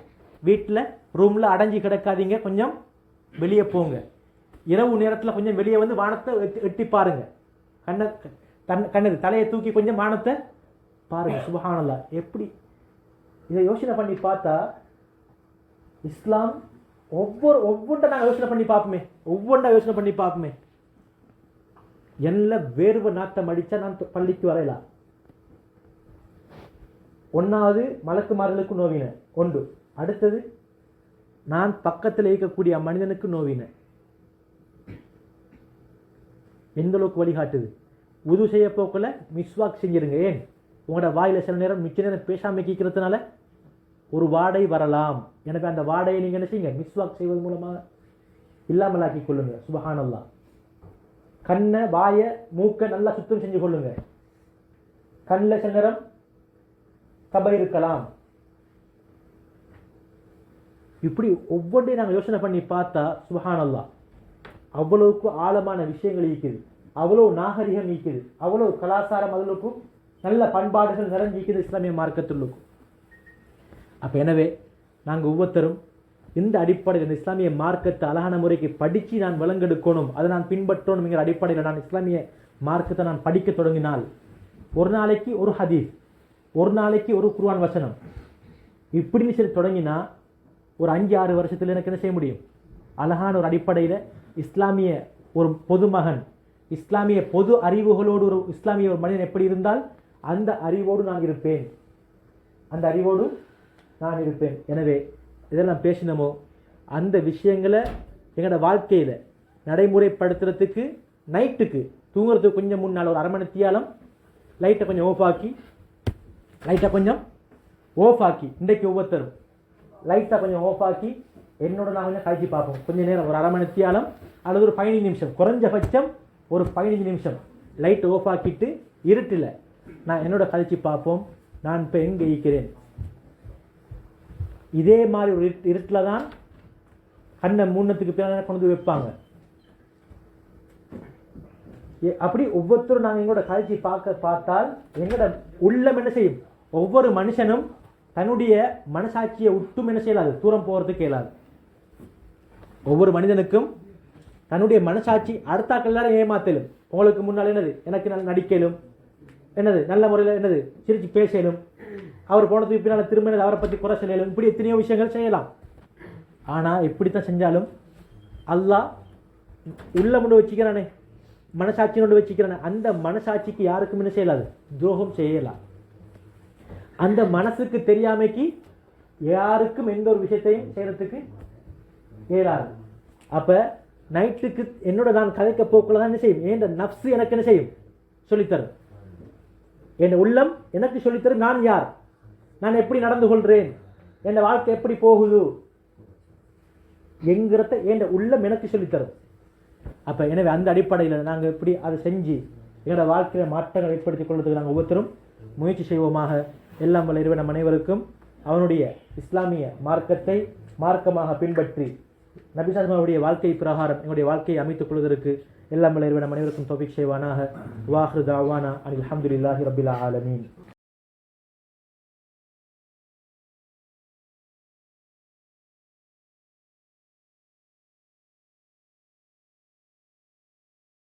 வீட்டில் ரூமில் அடைஞ்சி கிடக்காதீங்க, கொஞ்சம் வெளியே போங்க. இரவு நேரத்தில் கொஞ்சம் வெளியே வந்து வானத்தை எட்டி பாருங்க, கண்ணது தலையை தூக்கி கொஞ்சம் வானத்தை பாருங்க. சுப்ஹானல்லாஹ். எப்படி இதை யோசனை பண்ணி பார்த்தா இஸ்லாம் ஒவ்வொன்றை நாங்கள் யோசனை பண்ணி பார்ப்போமே. என்ன வேர்வை நாட்டம் அடித்தா நான் பள்ளிக்கு வரையலாம். ஒன்றாவது மலக்குமார்களுக்கு நோவின ஒன்று, அடுத்தது நான் பக்கத்தில் இருக்கக்கூடிய மனிதனுக்கு நோவின. எந்த அளவுக்கு வழிகாட்டுது. உது செய்ய போக்கில் மிஸ்வாக் செஞ்சிருங்க. ஏன் உங்களோட வாயில சில நேரம் மிச்ச நேரம் பேசாமல் கேட்கறதுனால ஒரு வாடை வரலாம். எனவே அந்த வாடையை நீங்கள் என்ன செய்யுங்க, மிஸ்வாக் செய்வது மூலமாக இல்லாமல் ஆக்கி கொள்ளுங்க. சுப்ஹானல்லாஹ். கண்ணை, வாயை, மூக்கை நல்லா சுத்தம் செஞ்சு கொள்ளுங்க. கண்ணில் சில நேரம் கபை இருக்கலாம். இப்படி ஒவ்வொன்றையும் நாங்கள் யோசனை பண்ணி பார்த்தா சுப்ஹானல்லாஹ் அவ்வளவுக்கு ஆழமான விஷயங்கள் இருக்குது, அவ்வளோ நாகரிகம் இருக்குது, அவ்வளோ கலாச்சாரம், அதுக்கும் நல்ல பண்பாடுகள் நிறைஞ்சிக்குது இஸ்லாமிய மார்க்கத்துள்ளுக்கும். அப்போ எனவே நாங்கள் ஒவ்வொருத்தரும் இந்த அடிப்படையில் இந்த இஸ்லாமிய மார்க்கத்தை அழகான முறைக்கு படித்து நான் விளங்கெடுக்கணும், அதை நான் பின்பற்றணுங்கிற அடிப்படையில் நான் இஸ்லாமிய மார்க்கத்தை நான் படிக்க தொடங்கினால் ஒரு நாளைக்கு ஒரு ஹதீஸ், ஒரு நாளைக்கு ஒரு குர்ஆன் வசனம், இப்படின்னு சொல்லி தொடங்கினா ஒரு 5-6 வருஷத்தில் எனக்கு என்ன செய்ய முடியும், அழகான ஒரு அடிப்படையில் இஸ்லாமிய ஒரு பொதுமகன், இஸ்லாமிய பொது அறிவுகளோடு ஒரு இஸ்லாமிய ஒரு மனிதன் எப்படி இருந்தால் அந்த அறிவோடு நான் இருப்பேன். எனவே இதெல்லாம் பேசினமோ அந்த விஷயங்களை எங்களோட வாழ்க்கையில் நடைமுறைப்படுத்துறதுக்கு நைட்டுக்கு தூங்குறதுக்கு கொஞ்சம் முன்னால் ஒரு 1/2 மணி தியாலம் லைட்டை கொஞ்சம் ஆஃப் ஆக்கி இன்றைக்கு ஒவ்வொருத்தரும் லைட்டை கொஞ்சம் ஆஃப் ஆக்கி என்னோட நான் கொஞ்சம் கழிச்சு பார்ப்போம். கொஞ்சம் நேரம் ஒரு 1/2 மணி தியாலம் அல்லது ஒரு 15 நிமிஷம், குறைஞ்சபட்சம் ஒரு 15 நிமிஷம் லைட் ஆஃப் ஆக்கிட்டு இருட்டில் நான் என்னோட கழிச்சு பார்ப்போம், நான் இப்போ எங்கே இருக்கிறேன். இதே மாதிரி ஒரு இருட்டில் தான் கண்ணை மூணத்துக்கு பின்னால் கொண்டு வைப்பாங்க. அப்படி ஒவ்வொருத்தரும் நாங்கள் எங்களோட கழிச்சு பார்த்தால் எங்களோட உள்ளம் என்ன செய்யும், ஒவ்வொரு மனுஷனும் தன்னுடைய மனசாட்சியை விட்டும் என்ன செய்யலாது, தூரம் போகிறதுக்கு இயலாது. ஒவ்வொரு மனிதனுக்கும் தன்னுடைய மனசாட்சி அடுத்தாக்கள் எல்லாரும் ஏமாத்தலும், உங்களுக்கு முன்னால் என்னது எனக்கு நல்ல நடிக்கலும், என்னது நல்ல முறையில் என்னது சிரிச்சு பேசலும், அவர் போனதுக்கு பின்னால் திரும்ப அவரை பற்றி குறை சொல்லலும், இப்படி எத்தனையோ விஷயங்கள் செய்யலாம். ஆனால் எப்படித்தான் செஞ்சாலும் அல்லாஹ் உள்ள முன்னு வச்சுக்கிறானே, மனசாட்சியோடு வச்சுக்கிறானே, அந்த மனசாட்சிக்கு யாருக்கும் என்ன செய்யலாது, துரோகம் செய்யலாம். அந்த மனசுக்கு தெரியாமைக்கு யாருக்கும் எந்த ஒரு விஷயத்தையும் செய்யறதுக்கு இயலாது. அப்போ நைட்டுக்கு என்னோட நான் கதைக்க போக்குள்ள தான் என்ன செய்யும், என் நப்சு எனக்கு என்ன செய்யும், சொல்லித்தரும். என் உள்ளம் எனக்கு சொல்லித்தரும் நான் யார், நான் எப்படி நடந்து கொள்கிறேன், என் வாழ்க்கை எப்படி போகுது என்கிறத என் உள்ளம் எனக்கு சொல்லித்தரும். அப்போ எனவே அந்த அடிப்படையில் நாங்கள் எப்படி அதை செஞ்சு எங்களோட வாழ்க்கையில் மாற்றங்கள் ஏற்படுத்திக் கொள்வதற்கு நாங்கள் ஒவ்வொருத்தரும் முயற்சி செய்வோமாக. எல்லாம் வல்ல இறைவன் நம் அனைவருக்கும் அவனுடைய இஸ்லாமிய மார்க்கத்தை மார்க்கமாக பின்பற்றி நபி ஸல்லல்லாஹு அலைஹி வஸல்லம் வாழ்க்கை பிரகாரம் எங்களுடைய வாழ்க்கையை அமைத்துக் கொள்வதற்கு எல்லாம் வல்ல இறைவன் நம் அனைவருக்கும் தௌஃபீக் செய்வானாக. வாஹிரு தஅவானா அனில் ஹம்துலில்லாஹி ரப்பில் ஆலமீன்.